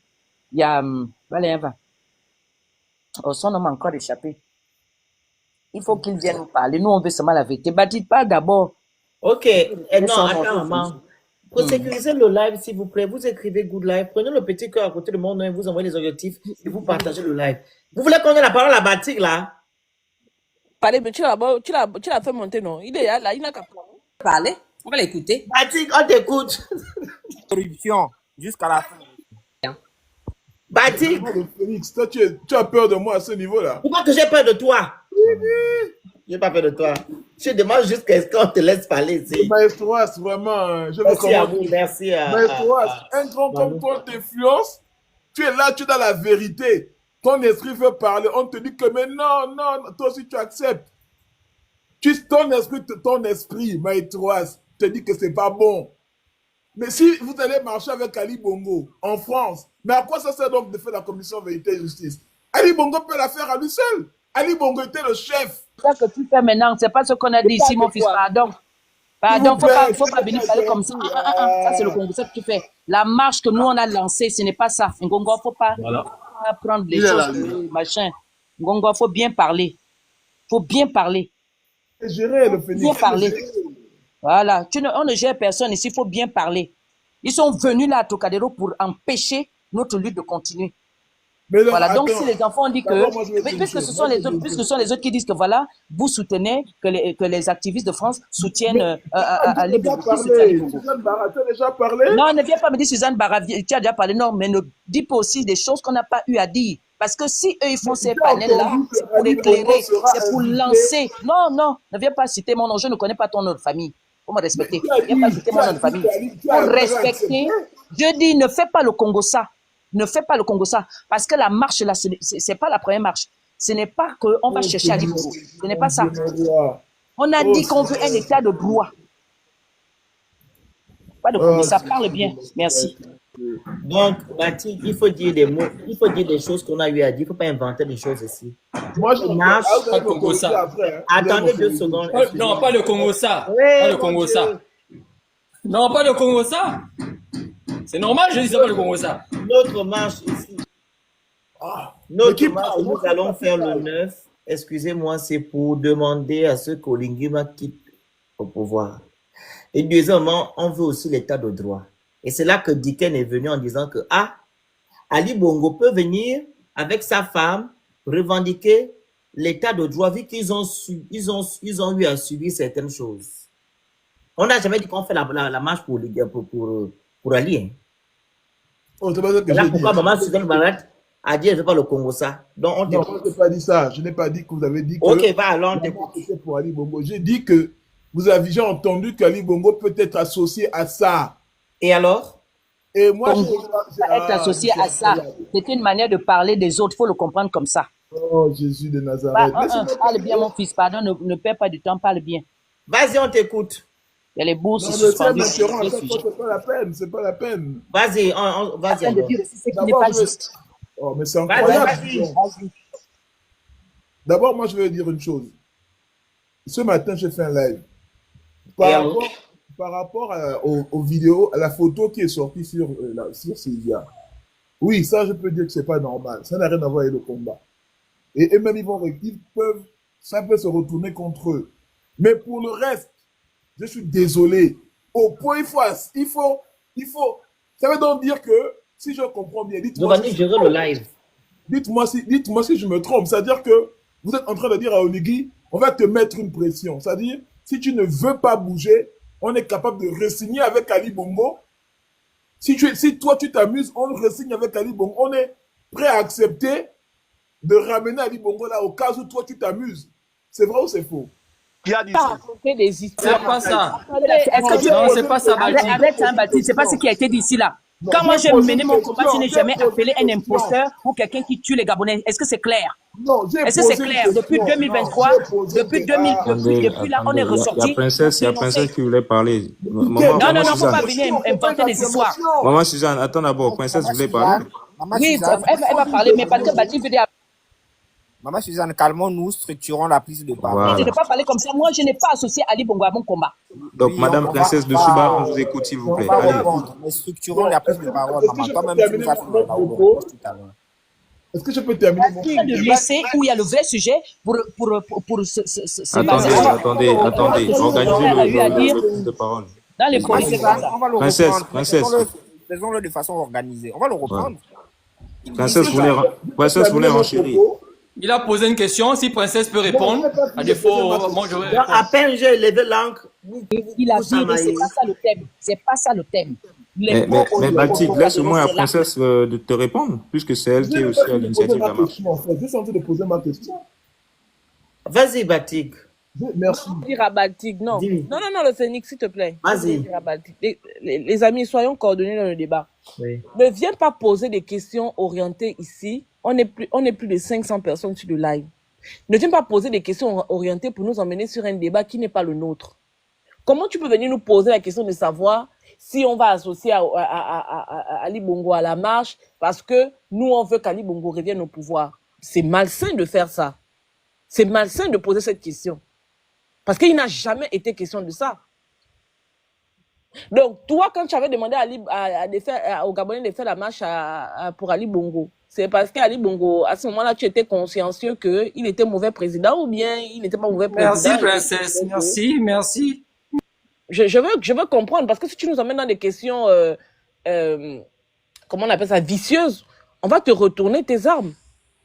[SPEAKER 1] Il y a Valéen va. Oh, son nom a encore échappé. Il faut qu'il vienne nous parler. Nous, on veut seulement la vérité. Bati, parle d'abord.
[SPEAKER 2] Ok. Non, attends, maman. Pour sécuriser le live, s'il vous plaît, vous écrivez Good Live. Prenez le petit cœur à côté de mon nom et vous envoyez les objectifs et vous partagez le live. Vous voulez qu'on ait la parole à Batik là?
[SPEAKER 3] Parlez, mais tu l'as fait monter, non? Il est là, il n'a qu'à parler. On va l'écouter.
[SPEAKER 2] Batik, on t'écoute.
[SPEAKER 4] Corruption jusqu'à la fin.
[SPEAKER 2] Batik,
[SPEAKER 5] Félix, toi, tu as peur de moi à ce niveau-là.
[SPEAKER 2] pourquoi que j'ai peur de toi? J'ai pas peur de toi. Je demande juste qu'est-ce qu'on te laisse parler ici.
[SPEAKER 5] Maestro As, vraiment, je veux
[SPEAKER 2] Merci à
[SPEAKER 5] comment.
[SPEAKER 2] vous, merci à...
[SPEAKER 5] Maestro As, un grand comme toi t'influence. Tu es là, tu es dans la vérité. Ton esprit veut parler. On te dit que, mais non, toi aussi tu acceptes. Ton esprit, Maestro As, te dit que c'est pas bon. Mais si vous allez marcher avec Ali Bongo en France, mais à quoi ça sert donc de faire la commission vérité et justice? Ali Bongo peut la faire à lui seul. Ali Bongo était le chef.
[SPEAKER 1] Ça que tu fais maintenant, c'est pas ce qu'on a dit ici, mon fils. Pardon. Pardon, faut pas venir parler comme ça. Ça, c'est le Congo, ça que tu fais. La marche que nous, on a lancée, ce n'est pas ça. Ngongo, faut pas prendre les choses, machin. Ngongo, faut bien parler. Faut bien parler.
[SPEAKER 5] Gérer le Phénix.
[SPEAKER 1] Bien parler. Voilà. On ne gère personne ici, il faut bien parler. Ils sont venus là à Trocadéro pour empêcher notre lutte de continuer.
[SPEAKER 5] Mais non,
[SPEAKER 1] Voilà, donc
[SPEAKER 5] attends.
[SPEAKER 1] si les enfants ont dit que,
[SPEAKER 5] D'abord, moi, je vais te dire
[SPEAKER 1] puisque
[SPEAKER 5] une
[SPEAKER 1] ce
[SPEAKER 5] chose.
[SPEAKER 1] sont les autres, puisque ce sont les autres qui disent que voilà, vous soutenez que les activistes de France soutiennent Ali Bongo. Qui soutient Ali Bongo.
[SPEAKER 5] Suzanne Barra, tu as déjà parlé?
[SPEAKER 1] Non, ne viens pas me dire Suzanne Barra, tu as déjà parlé, non, mais ne dis pas aussi des choses qu'on n'a pas eu à dire. Parce que si eux, ils font ces panels-là, c'est pour éclairer, c'est pour lancer. Non, ne viens pas citer mon nom, je ne connais pas ton nom de famille. Faut me respecter. Ne viens pas citer mon nom de famille. Faut respecter. Je dis, ne fais pas le Congo ça. Ne fais pas le Congo ça. Parce que la marche là, c'est pas la première marche. Ce n'est pas qu'on va chercher Ali Bongo. Ce n'est pas ça. On a dit qu'on veut un état de droit. Pas de Congo, ça parle bien. Merci.
[SPEAKER 2] Donc, Batik, il faut dire des mots, il faut dire des choses qu'on a eu à dire. Il ne faut pas inventer des choses ici.
[SPEAKER 5] Moi, je
[SPEAKER 2] marche.
[SPEAKER 5] pas
[SPEAKER 6] de Congo ça.
[SPEAKER 2] Attendez 2 secondes.
[SPEAKER 6] Non, pas le Congo ça.
[SPEAKER 2] Oui,
[SPEAKER 6] Pas le
[SPEAKER 2] mon
[SPEAKER 6] Congo
[SPEAKER 2] Dieu.
[SPEAKER 6] ça. Non, pas le Congo ça. C'est normal, je dis ça, pas le Congo ça.
[SPEAKER 2] Notre marche ici. Notre marche, nous allons faire le 9. Excusez-moi, c'est pour demander à ce qu'Olingima quitte au pouvoir. Et deuxièmement, on veut aussi l'état de droit. Et c'est là que Diken est venu en disant que Ali Bongo peut venir avec sa femme revendiquer l'état de droit vu qu'ils ont eu à subir certaines choses. On n'a jamais dit qu'on fait la marche pour Ali. Hein.
[SPEAKER 5] Oh, c'est pas ça que
[SPEAKER 2] Là,
[SPEAKER 5] j'ai dit.
[SPEAKER 2] pourquoi maman Suzanne Barat a dit elle ne veut pas le Congo ça. Donc on
[SPEAKER 5] Non, je n'ai pas dit ça. Je n'ai pas dit que vous avez dit que
[SPEAKER 2] Ok, va alors, on
[SPEAKER 5] la
[SPEAKER 2] t'écoute.
[SPEAKER 5] marche était pour Ali Bongo. J'ai dit que vous avez déjà entendu qu'Ali Bongo peut être associé à ça.
[SPEAKER 2] Et alors?
[SPEAKER 5] Et moi,
[SPEAKER 1] Être associé à ça, c'est une manière de parler des autres. Il faut le comprendre comme ça.
[SPEAKER 5] Oh, Jésus de Nazareth.
[SPEAKER 1] Parle bien, mon fils. Pardon, ne perds pas du temps. Parle bien.
[SPEAKER 2] Vas-y, on t'écoute.
[SPEAKER 1] Il y a les bourses
[SPEAKER 5] Non, mais
[SPEAKER 1] suspendues.
[SPEAKER 5] c'est pas la peine, c'est pas la peine.
[SPEAKER 2] Vas-y, vas-y.
[SPEAKER 1] De dire aussi ce qui n'est
[SPEAKER 5] D'abord,
[SPEAKER 1] pas juste.
[SPEAKER 5] Oh, mais c'est
[SPEAKER 2] Vas-y,
[SPEAKER 5] incroyable.
[SPEAKER 2] vas-y.
[SPEAKER 5] D'abord, moi, je vais dire une chose. Ce matin, j'ai fait un live. Par rapport aux vidéos, à la photo qui est sortie sur Sylvia. Oui, ça, je peux dire que c'est pas normal. Ça n'a rien à voir avec le combat. Et même, ça peut se retourner contre eux. Mais pour le reste, je suis désolé. Au point, il faut, ça veut donc dire que, si je comprends bien, dites-moi
[SPEAKER 2] Giovanni, gérer le live.
[SPEAKER 5] dites-moi si je me trompe. C'est-à-dire que vous êtes en train de dire à Oligui, on va te mettre une pression. C'est-à-dire, si tu ne veux pas bouger, on est capable de re-signer avec Ali Bongo. Si toi, tu t'amuses, on re-signe avec Ali Bongo. On est prêt à accepter de ramener Ali Bongo là au cas où toi, tu t'amuses. C'est vrai ou c'est faux?
[SPEAKER 4] Qui a dit
[SPEAKER 3] Pas
[SPEAKER 4] ça?
[SPEAKER 3] raconter des
[SPEAKER 6] C'est
[SPEAKER 3] histoires.
[SPEAKER 6] pas ça.
[SPEAKER 1] Est-ce que tu
[SPEAKER 6] Non, c'est pas ça, Baptiste.
[SPEAKER 1] arrête, hein, Baptiste, c'est pas ce qui a été dit ici là.
[SPEAKER 5] Non,
[SPEAKER 1] Quand moi
[SPEAKER 5] j'ai
[SPEAKER 1] j'ai
[SPEAKER 5] posé
[SPEAKER 1] mené
[SPEAKER 5] une
[SPEAKER 1] mon
[SPEAKER 5] question,
[SPEAKER 1] combat, tu n'es jamais
[SPEAKER 5] j'ai posé
[SPEAKER 1] appelé
[SPEAKER 5] une
[SPEAKER 1] un
[SPEAKER 5] question.
[SPEAKER 1] imposteur ou quelqu'un qui tue les Gabonais. Est-ce que c'est clair?
[SPEAKER 5] Non, j'ai
[SPEAKER 1] Est-ce que
[SPEAKER 5] posé
[SPEAKER 1] c'est
[SPEAKER 5] une
[SPEAKER 1] clair? Depuis
[SPEAKER 5] question.
[SPEAKER 1] 2023,
[SPEAKER 5] Non, j'ai posé
[SPEAKER 1] depuis
[SPEAKER 5] une-
[SPEAKER 1] 2000,
[SPEAKER 7] Attendez,
[SPEAKER 1] depuis là, on est
[SPEAKER 7] attendez, il y a
[SPEAKER 1] ressorti.
[SPEAKER 7] Princesse qui voulait parler.
[SPEAKER 1] Non, non, non, faut
[SPEAKER 7] Suzanne.
[SPEAKER 1] pas venir inventer des histoires.
[SPEAKER 7] Maman Suzanne, attends d'abord, Princesse voulait parler.
[SPEAKER 4] Maman
[SPEAKER 1] Oui,
[SPEAKER 4] Suzanne,
[SPEAKER 1] elle va parler, mais parce que Baptiste veut dire,
[SPEAKER 4] Maman Suzanne, calmons-nous, structurons la prise de parole.
[SPEAKER 7] Voilà.
[SPEAKER 1] je ne peux pas parler comme ça. Moi, je n'ai pas associé Ali Bongo à mon combat.
[SPEAKER 7] Donc,
[SPEAKER 4] Oui,
[SPEAKER 7] Madame
[SPEAKER 4] on
[SPEAKER 7] Princesse de
[SPEAKER 4] va-
[SPEAKER 7] Suba, on vous écoute, s'il vous
[SPEAKER 4] On
[SPEAKER 7] plaît.
[SPEAKER 4] va
[SPEAKER 7] Allez.
[SPEAKER 4] répondre, mais structurons la prise de parole,
[SPEAKER 5] est-ce que
[SPEAKER 4] maman.
[SPEAKER 5] je
[SPEAKER 4] Toi-même,
[SPEAKER 5] peux
[SPEAKER 4] tu nous as
[SPEAKER 5] terminer
[SPEAKER 4] fait
[SPEAKER 5] mon
[SPEAKER 4] la
[SPEAKER 5] propos?
[SPEAKER 4] tout à l'heure.
[SPEAKER 5] Est-ce que je peux terminer mon
[SPEAKER 1] En train de laisser où il y a le vrai sujet pour se
[SPEAKER 7] Attendez,
[SPEAKER 1] baser.
[SPEAKER 7] attendez. Organisez le prise de parole.
[SPEAKER 1] Dans les
[SPEAKER 4] Maman
[SPEAKER 1] politiques, c'est
[SPEAKER 4] Suzanne,
[SPEAKER 1] comme ça.
[SPEAKER 4] on va le
[SPEAKER 7] Princesse,
[SPEAKER 4] reprendre.
[SPEAKER 7] princesse.
[SPEAKER 4] Faisons-le de façon organisée. On va le reprendre.
[SPEAKER 7] Princesse voulait enchérir.
[SPEAKER 6] Il a posé une question. Si Princesse peut répondre, à défaut, moi je vais
[SPEAKER 2] À
[SPEAKER 6] répondre.
[SPEAKER 2] peine j'ai levé l'encre.
[SPEAKER 1] Il a dit, mais c'est pas ça le thème. C'est pas ça le thème. Les
[SPEAKER 7] Mais
[SPEAKER 1] pro-
[SPEAKER 7] Baptiste,
[SPEAKER 1] les
[SPEAKER 7] laisse-moi à
[SPEAKER 1] c'est là.
[SPEAKER 7] Princesse de te répondre, puisque c'est elle qui est aussi à l'initiative de la marche.
[SPEAKER 5] Je suis en train de poser ma question.
[SPEAKER 2] Vas-y, Batik.
[SPEAKER 5] Merci.
[SPEAKER 3] Dire à Baltic, non.
[SPEAKER 2] Dis.
[SPEAKER 3] Non, le Phoenix, s'il te plaît.
[SPEAKER 2] Vas-y.
[SPEAKER 3] Dire à Baltic. Les amis, soyons coordonnés dans le débat.
[SPEAKER 2] Oui.
[SPEAKER 3] Ne viens pas poser des questions orientées ici. On est plus de 500 personnes sur le live. Ne viens pas poser des questions orientées pour nous emmener sur un débat qui n'est pas le nôtre. Comment tu peux venir nous poser la question de savoir si on va associer à Ali Bongo à la marche parce que nous, on veut qu'Ali Bongo revienne au pouvoir? C'est malsain de faire ça. C'est malsain de poser cette question. Parce qu'il n'a jamais été question de ça. Donc, toi, quand tu avais demandé aux Gabonais de faire la marche pour Ali Bongo, c'est parce qu'Ali Bongo, à ce moment-là, tu étais consciencieux qu'il était mauvais président ou bien il n'était pas mauvais président?
[SPEAKER 6] Merci, Princesse. Merci.
[SPEAKER 3] Je veux comprendre, parce que si tu nous emmènes dans des questions, comment on appelle ça, vicieuses, on va te retourner tes armes.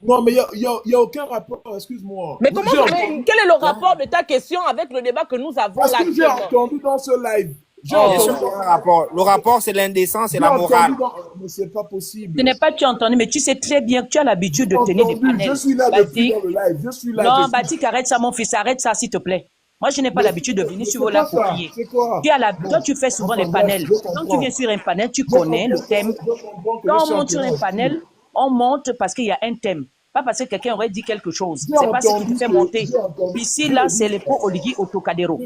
[SPEAKER 5] Non, mais il y a aucun rapport, excuse-moi.
[SPEAKER 3] Mais comment, quel est le rapport de ta question avec le débat que nous avons
[SPEAKER 5] Parce
[SPEAKER 3] là
[SPEAKER 5] que j'ai
[SPEAKER 3] actuellement?
[SPEAKER 5] entendu dans ce live. J'ai
[SPEAKER 4] Bien
[SPEAKER 5] entendu
[SPEAKER 4] sûr qu'il y a un rapport. Le rapport, c'est l'indécence et la morale.
[SPEAKER 5] Mais c'est pas possible.
[SPEAKER 1] Ce n'est pas tu as entendu, mais tu sais très bien que tu as l'habitude de tenir des panels.
[SPEAKER 5] Je suis là depuis
[SPEAKER 1] Batik.
[SPEAKER 5] dans le live. Je suis là.
[SPEAKER 1] Non,
[SPEAKER 5] depuis.
[SPEAKER 1] Batik, arrête ça, mon fils, arrête ça, s'il te plaît. Moi, je n'ai pas
[SPEAKER 5] Mais
[SPEAKER 1] l'habitude de venir
[SPEAKER 5] mais
[SPEAKER 1] sur
[SPEAKER 5] c'est
[SPEAKER 1] vos là
[SPEAKER 5] quoi
[SPEAKER 1] pour
[SPEAKER 5] ça?
[SPEAKER 1] crier.
[SPEAKER 5] C'est quoi?
[SPEAKER 1] Toi, tu fais souvent les
[SPEAKER 5] Enfin,
[SPEAKER 1] panels.
[SPEAKER 5] bref, je
[SPEAKER 1] Quand tu
[SPEAKER 5] comprends.
[SPEAKER 1] viens sur un panel, tu connais le thème.
[SPEAKER 5] Je comprends que
[SPEAKER 1] Quand
[SPEAKER 5] je
[SPEAKER 1] on
[SPEAKER 5] suis
[SPEAKER 1] monte sur un
[SPEAKER 5] entendu.
[SPEAKER 1] panel, on monte parce qu'il y a un thème. Pas parce que quelqu'un aurait dit quelque chose.
[SPEAKER 5] J'ai
[SPEAKER 1] C'est pas ce qui
[SPEAKER 5] entendu
[SPEAKER 1] te fait
[SPEAKER 5] que-
[SPEAKER 1] monter.
[SPEAKER 5] j'ai entendu
[SPEAKER 1] Ici,
[SPEAKER 5] que-
[SPEAKER 1] là, c'est les pro-Oligui Otokadero.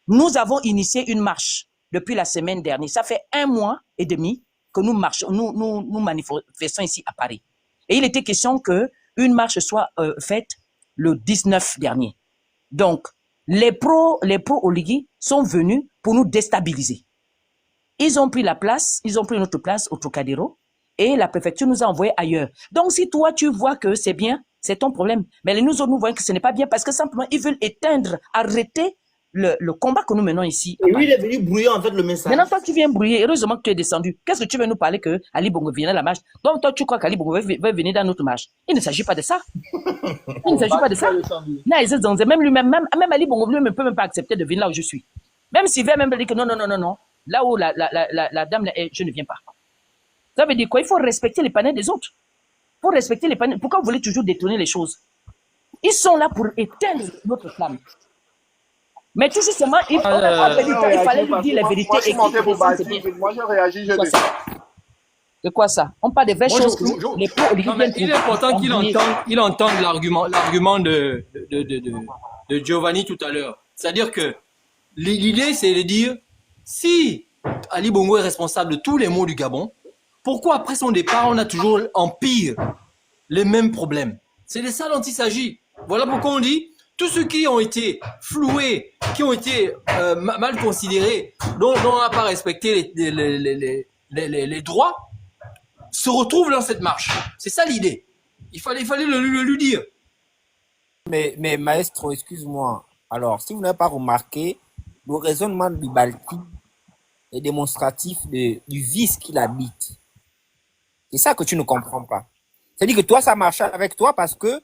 [SPEAKER 1] Nous avons initié une marche depuis la semaine dernière. Ça fait 1 mois et demi que nous marchons, nous manifestons ici à Paris. Et il était question que une marche soit faite le 19 dernier. Donc, les pro-Oligui sont venus pour nous déstabiliser. Ils ont pris notre place au Trocadéro et la préfecture nous a envoyés ailleurs. Donc, si toi, tu vois que c'est bien, c'est ton problème. Mais nous autres, nous voyons que ce n'est pas bien parce que simplement, ils veulent arrêter le combat que nous menons ici.
[SPEAKER 2] Et lui, il est venu brouiller en fait le message.
[SPEAKER 1] Maintenant, toi, tu viens brouiller. Heureusement que tu es descendu. Qu'est-ce que tu veux nous parler que Ali Bongo vienne à la marche? Donc, toi, tu crois qu'Ali Bongo va venir dans notre marche? Il ne s'agit pas de ça. Il ne s'agit pas de ça. Non, même lui-même, même Ali Bongo ne peut même pas accepter de venir là où je suis. Même s'il veut même dire que non. Là où la dame là est, je ne viens pas. Ça veut dire quoi? Il faut respecter les panels des autres. Il faut respecter les panels. Pourquoi vous voulez toujours détourner les choses? Ils sont là pour éteindre notre flamme. Mais tout justement, il fallait lui dire la vérité.
[SPEAKER 4] Moi, je suis monté pour
[SPEAKER 1] c'est bien.
[SPEAKER 4] Batik. Moi, je réagis.
[SPEAKER 1] C'est quoi ça? C'est quoi ça? On parle des vraies
[SPEAKER 6] Moi,
[SPEAKER 1] choses. Les
[SPEAKER 6] Non, mais il est important qu'il entende l'argument de Giovanni tout à l'heure. C'est-à-dire que l'idée, c'est de dire, si Ali Bongo est responsable de tous les maux du Gabon, pourquoi après son départ, on a toujours en pire les mêmes problèmes? C'est de ça dont il s'agit. Voilà pourquoi on dit, tous ceux qui ont été floués, qui ont été mal considérés, dont on n'a pas respecté les droits, se retrouvent dans cette marche. C'est ça l'idée. Il fallait le lui dire.
[SPEAKER 4] Mais maestro, excuse-moi. Alors, si vous n'avez pas remarqué, le raisonnement du Balti est démonstratif du vice qu'il habite. C'est ça que tu ne comprends pas. C'est-à-dire que toi, ça marche avec toi parce que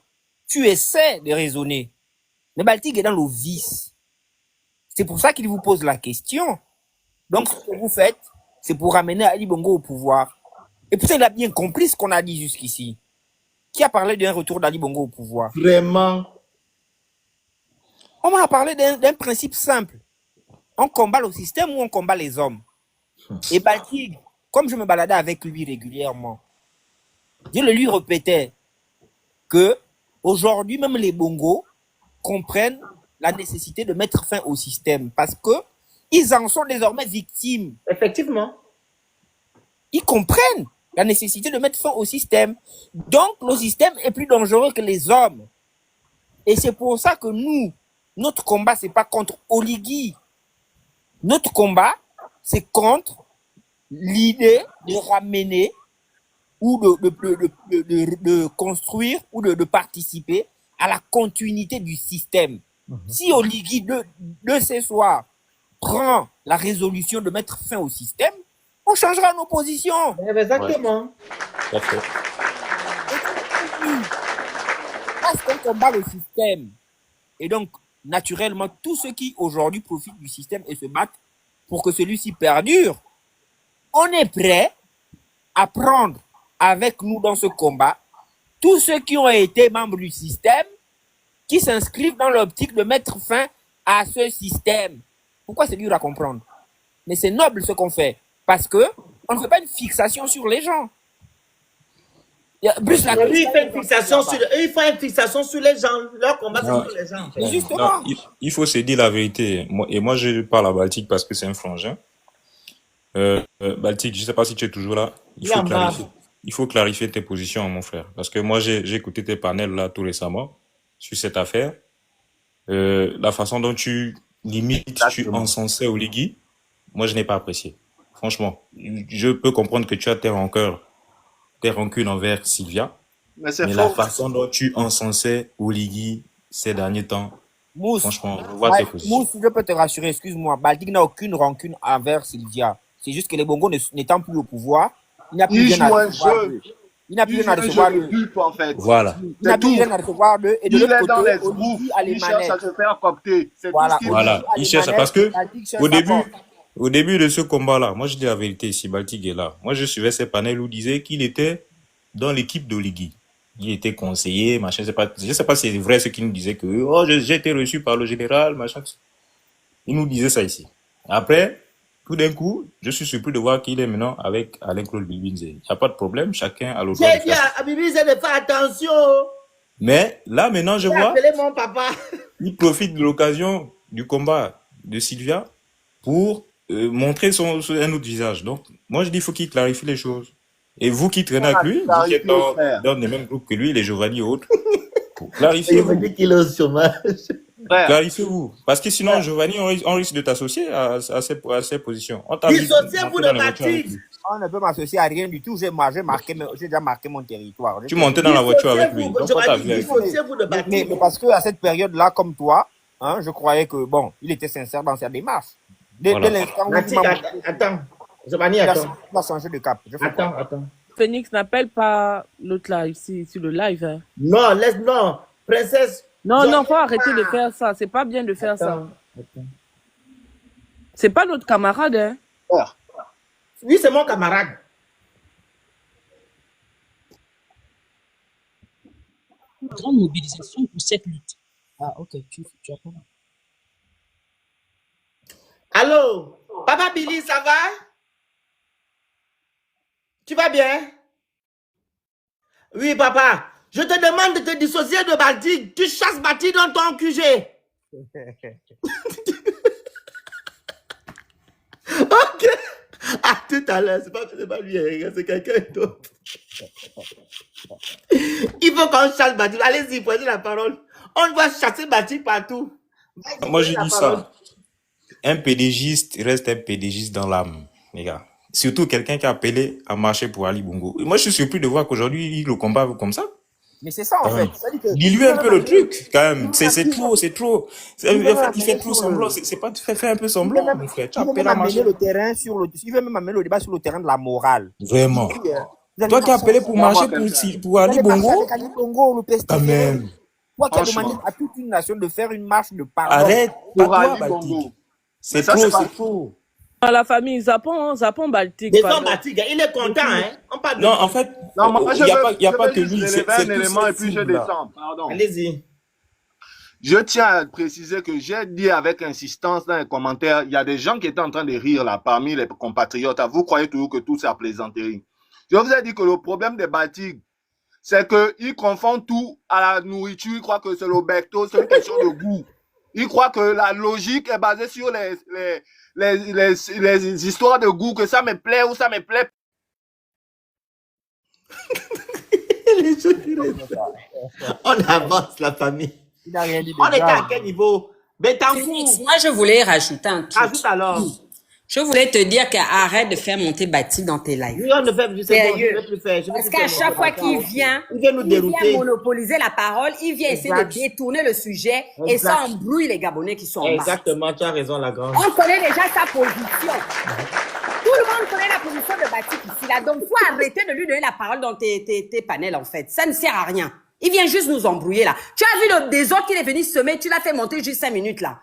[SPEAKER 4] tu essaies de raisonner. Mais Baltic est dans le vice. C'est pour ça qu'il vous pose la question. Donc, ce que vous faites, c'est pour ramener Ali Bongo au pouvoir. Et pourtant, il a bien compris ce qu'on a dit jusqu'ici. Qui a parlé d'un retour d'Ali Bongo au pouvoir?
[SPEAKER 2] Vraiment.
[SPEAKER 4] On m'a parlé d'un principe simple. On combat le système ou on combat les hommes. Et Baltic, comme je me baladais avec lui régulièrement, je le lui répétais que aujourd'hui, même les Bongos comprennent la nécessité de mettre fin au système parce que ils en sont désormais victimes.
[SPEAKER 2] Effectivement.
[SPEAKER 4] Ils comprennent la nécessité de mettre fin au système. Donc, le système est plus dangereux que les hommes. Et c'est pour ça que nous, notre combat, c'est pas contre Oligui. Notre combat, c'est contre l'idée de ramener ou de construire ou de participer à la continuité du système. Si Oligui, de ce soir, prend la résolution de mettre fin au système, on changera nos positions.
[SPEAKER 2] Exactement.
[SPEAKER 7] Parfait.
[SPEAKER 4] Parce qu'on combat le système. Et donc, naturellement, tous ceux qui aujourd'hui profitent du système et se battent pour que celui-ci perdure, on est prêt à prendre avec nous dans ce combat tous ceux qui ont été membres du système, qui s'inscrivent dans l'optique de mettre fin à ce système. Pourquoi c'est dur à comprendre? Mais c'est noble ce qu'on fait. Parce que on ne fait pas une fixation sur les gens. Plus
[SPEAKER 2] Lui, il fait une fixation sur les gens. Leur combat, c'est sur les gens.
[SPEAKER 4] Mais justement.
[SPEAKER 7] Non, il faut se dire la vérité. Moi, je parle à Baltic parce que c'est un frangin. Baltic, je ne sais pas si tu es toujours là. Il faut clarifier tes positions, mon frère. Parce que moi, j'ai écouté tes panels là tout récemment sur cette affaire. La façon dont tu tu encensais Oligui, moi, je n'ai pas apprécié. Franchement, je peux comprendre que tu as tes rancunes envers Sylvia. Mais la façon dont tu encensais Oligui ces derniers temps,
[SPEAKER 4] Mousse,
[SPEAKER 7] franchement, je vois tes positions.
[SPEAKER 4] Mousse, je peux te rassurer, excuse-moi. Baltic n'a aucune rancune envers Sylvia. C'est juste que les Bongos n'étant plus au pouvoir, il n'a plus rien à recevoir d'eux. Il n'a plus rien à recevoir d'eux.
[SPEAKER 8] En fait.
[SPEAKER 7] Voilà.
[SPEAKER 4] Il n'a plus rien à recevoir d'eux. Et de l'autre côté, Oligui a les
[SPEAKER 8] il cherche à
[SPEAKER 4] manettes.
[SPEAKER 8] se faire copter. C'est
[SPEAKER 4] Voilà.
[SPEAKER 8] tout ce qu'il
[SPEAKER 7] Voilà. Il cherche parce que
[SPEAKER 4] Baltic cherche
[SPEAKER 7] au
[SPEAKER 4] sa
[SPEAKER 7] début,
[SPEAKER 4] porte.
[SPEAKER 7] au début de ce combat-là, moi je dis la vérité ici, Baltic est là. Moi je suivais ces panels où il disait qu'il était dans l'équipe d'Oligui. Il était conseiller, machin, je sais pas si c'est vrai ce qu'il nous disait que oh, j'ai été reçu par le général, machin. Il nous disait ça ici. Après, tout d'un coup, je suis surpris de voir qu'il est maintenant avec Alain-Claude Bilbinze. Il n'y a pas de problème, chacun a le droit
[SPEAKER 2] J'ai
[SPEAKER 7] de
[SPEAKER 2] dit
[SPEAKER 7] faire.
[SPEAKER 2] à Bilbinze de faire attention.
[SPEAKER 7] Mais là maintenant, je
[SPEAKER 2] J'ai
[SPEAKER 7] vois,
[SPEAKER 2] appelé mon papa.
[SPEAKER 7] il profite de l'occasion du combat de Sylvia pour montrer un autre visage. Donc, moi je dis il faut qu'il clarifie les choses. Et vous qui traînez avec lui, vous qui êtes dans les mêmes groupes que lui, les Giovanni et autres,
[SPEAKER 2] Il me dit qu'il est au chômage.
[SPEAKER 7] clarifiez-vous. Parce que sinon, Giovanni, on risque de t'associer à ces positions. On t'a vu
[SPEAKER 2] Dissociez-vous
[SPEAKER 7] monter
[SPEAKER 2] de
[SPEAKER 7] dans la voiture avec
[SPEAKER 2] Baltic.
[SPEAKER 7] lui.
[SPEAKER 4] On ne peut m'associer à rien du tout. J'ai déjà marqué mon territoire.
[SPEAKER 7] Tu montais dans la voiture avec lui. Donc, on t'a vu avec lui.
[SPEAKER 2] Dissociez-vous de
[SPEAKER 4] Mais
[SPEAKER 2] Baltic.
[SPEAKER 4] parce qu'à cette période-là, comme toi, hein, je croyais que, bon, il était sincère dans sa démarche. Dès
[SPEAKER 7] Voilà.
[SPEAKER 4] l'instant où
[SPEAKER 2] Baltic, attends. Giovanni, attends.
[SPEAKER 4] il a changé de cap. Je fais quoi?
[SPEAKER 2] Attends.
[SPEAKER 3] Phoenix, n'appelle pas l'autre là, ici, sur le live. Hein.
[SPEAKER 2] Non, non. Princesse.
[SPEAKER 3] Non, faut arrêter de faire ça. C'est pas bien de faire ça. C'est pas notre camarade, hein.
[SPEAKER 2] Lui, c'est mon camarade.
[SPEAKER 1] Une grande mobilisation pour cette lutte. Ah, ok, tu apprends.
[SPEAKER 2] Allô? Papa Billy, ça va? Tu vas bien? Oui, papa. Je te demande de te dissocier de Baltic. Tu chasses Baltic dans ton QG. Ok. À tout à l'heure. C'est pas lui, hein, c'est quelqu'un d'autre. Il faut qu'on chasse Bati. Allez-y, prenez la parole. On doit chasser Bati partout. Vas-y,
[SPEAKER 7] Moi,
[SPEAKER 2] prenez
[SPEAKER 7] je
[SPEAKER 2] la
[SPEAKER 7] dis
[SPEAKER 2] parole.
[SPEAKER 7] ça. Un PDGiste reste un PDGiste dans l'âme, les gars. Surtout quelqu'un qui a appelé à marcher pour Ali Bongo. Et moi, je suis surpris de voir qu'aujourd'hui, il le combat comme ça.
[SPEAKER 4] Mais c'est ça, en
[SPEAKER 7] Quand
[SPEAKER 4] fait.
[SPEAKER 7] même.
[SPEAKER 4] C'est-à-dire que
[SPEAKER 7] Dis-lui un peu le truc, quand même. C'est trop, c'est trop. Il fait trop semblant. C'est pas, fais un peu semblant, mon frère. Tu
[SPEAKER 4] il veut
[SPEAKER 7] appelles
[SPEAKER 4] même
[SPEAKER 7] à marcher.
[SPEAKER 4] amener le terrain sur le, il veut même amener le débat sur le terrain de la morale.
[SPEAKER 7] Vraiment.
[SPEAKER 4] Il dit, vous allez
[SPEAKER 7] Toi qui as appelé
[SPEAKER 4] marcher
[SPEAKER 7] pour marcher pour Ali
[SPEAKER 4] avec
[SPEAKER 7] Bongo,
[SPEAKER 4] Ali Bongo, le
[SPEAKER 7] quand
[SPEAKER 4] pestiféré.
[SPEAKER 7] même.
[SPEAKER 4] Toi qui as
[SPEAKER 8] Franchement.
[SPEAKER 4] demandé à toute une nation de faire une marche de pardon.
[SPEAKER 7] Arrête, pas
[SPEAKER 8] Pour
[SPEAKER 7] toi,
[SPEAKER 8] Ali
[SPEAKER 7] Baltic.
[SPEAKER 8] Bongo.
[SPEAKER 7] C'est
[SPEAKER 8] Ça,
[SPEAKER 7] trop,
[SPEAKER 8] c'est pas-
[SPEAKER 7] c'est trop.
[SPEAKER 3] À la famille Zapon, Zapon Baltique.
[SPEAKER 2] Maison
[SPEAKER 3] pardon.
[SPEAKER 2] Bati, il est content, hein. On parle de...
[SPEAKER 7] Non, en fait,
[SPEAKER 8] Non, moi,
[SPEAKER 7] il n'y a pas que
[SPEAKER 8] juste
[SPEAKER 7] lui.
[SPEAKER 8] relever
[SPEAKER 7] C'est
[SPEAKER 8] un
[SPEAKER 7] tous
[SPEAKER 8] élément
[SPEAKER 7] ces
[SPEAKER 8] et puis je
[SPEAKER 7] cibles-là.
[SPEAKER 8] descends. Pardon.
[SPEAKER 2] Allez-y.
[SPEAKER 8] Je tiens à préciser que j'ai dit avec insistance dans les commentaires, il y a des gens qui étaient en train de rire là, parmi les compatriotes. Vous croyez toujours que tout c'est à plaisanterie. Je vous ai dit que le problème des Baltiques, c'est qu'ils confondent tout à la nourriture. Ils croient que c'est le becto, c'est une question de goût. Ils croient que la logique est basée sur les histoires de goût, que ça me plaît ou ça me plaît.
[SPEAKER 2] Les gens qui restent. On avance, la famille.
[SPEAKER 4] Il n'a rien dit de
[SPEAKER 2] On était à
[SPEAKER 4] grave.
[SPEAKER 2] quel niveau? Betancourt.
[SPEAKER 9] Félix, moi, je voulais rajouter un truc.
[SPEAKER 2] Ajoute alors.
[SPEAKER 9] Je voulais te dire qu'arrête de faire monter Bati dans tes lives.
[SPEAKER 2] Oui, on ne fait plus, c'est bon, je
[SPEAKER 9] Sérieux.
[SPEAKER 2] ne vais plus faire. je ne vais
[SPEAKER 9] Parce
[SPEAKER 2] plus
[SPEAKER 9] qu'à
[SPEAKER 2] faire
[SPEAKER 9] chaque
[SPEAKER 2] mon
[SPEAKER 9] fois
[SPEAKER 2] débat.
[SPEAKER 9] qu'il vient,
[SPEAKER 2] Il vient nous dérouter.
[SPEAKER 9] monopoliser la parole, il vient essayer
[SPEAKER 2] Exact.
[SPEAKER 9] de détourner le sujet et
[SPEAKER 2] Exact.
[SPEAKER 9] ça embrouille les Gabonais qui sont en bas.
[SPEAKER 2] Exactement, tu as raison, la grande.
[SPEAKER 9] On connaît déjà sa position. Tout le monde connaît la position de Bati ici là. Donc, faut arrêter de lui donner la parole dans tes panels en fait. Ça ne sert à rien. Il vient juste nous embrouiller là. Tu as vu le désordre qu'il est venu semer, tu l'as fait monter juste 5 minutes là.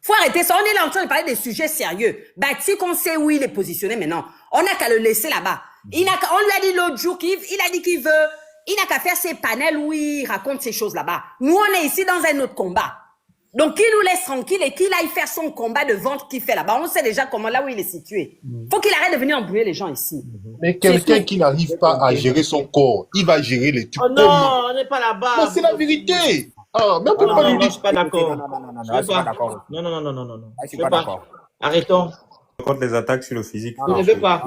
[SPEAKER 9] Faut arrêter ça. On est là en train de parler des sujets sérieux. Bati, qu'on sait où il est positionné maintenant. On n'a qu'à le laisser là-bas. On lui a dit l'autre jour il a dit qu'il veut. Il n'a qu'à faire ses panels où il raconte ces choses là-bas. Nous, on est ici dans un autre combat. Donc, qu'il nous laisse tranquille et qu'il aille faire son combat de vente qu'il fait là-bas. On sait déjà comment, là où il est situé. Faut qu'il arrête de venir embrouiller les gens ici.
[SPEAKER 10] Mais quelqu'un qui n'arrive pas à gérer son corps, il va gérer les trucs
[SPEAKER 2] Oh non,
[SPEAKER 10] comment?
[SPEAKER 2] on n'est pas là-bas.
[SPEAKER 10] Non, c'est la vérité. Ah, mais on peut
[SPEAKER 2] Non,
[SPEAKER 10] pas
[SPEAKER 2] non,
[SPEAKER 10] lui
[SPEAKER 2] non, je
[SPEAKER 10] dire.
[SPEAKER 2] suis pas d'accord.
[SPEAKER 4] Non,
[SPEAKER 2] Je veux
[SPEAKER 4] je suis pas
[SPEAKER 2] pas.
[SPEAKER 4] d'accord.
[SPEAKER 2] Non, non, non, non, non, non.
[SPEAKER 4] Je suis
[SPEAKER 2] Je veux
[SPEAKER 4] pas
[SPEAKER 2] pas.
[SPEAKER 4] d'accord.
[SPEAKER 2] Arrêtons.
[SPEAKER 7] Contre les attaques sur le physique.
[SPEAKER 2] Je ne veux pas.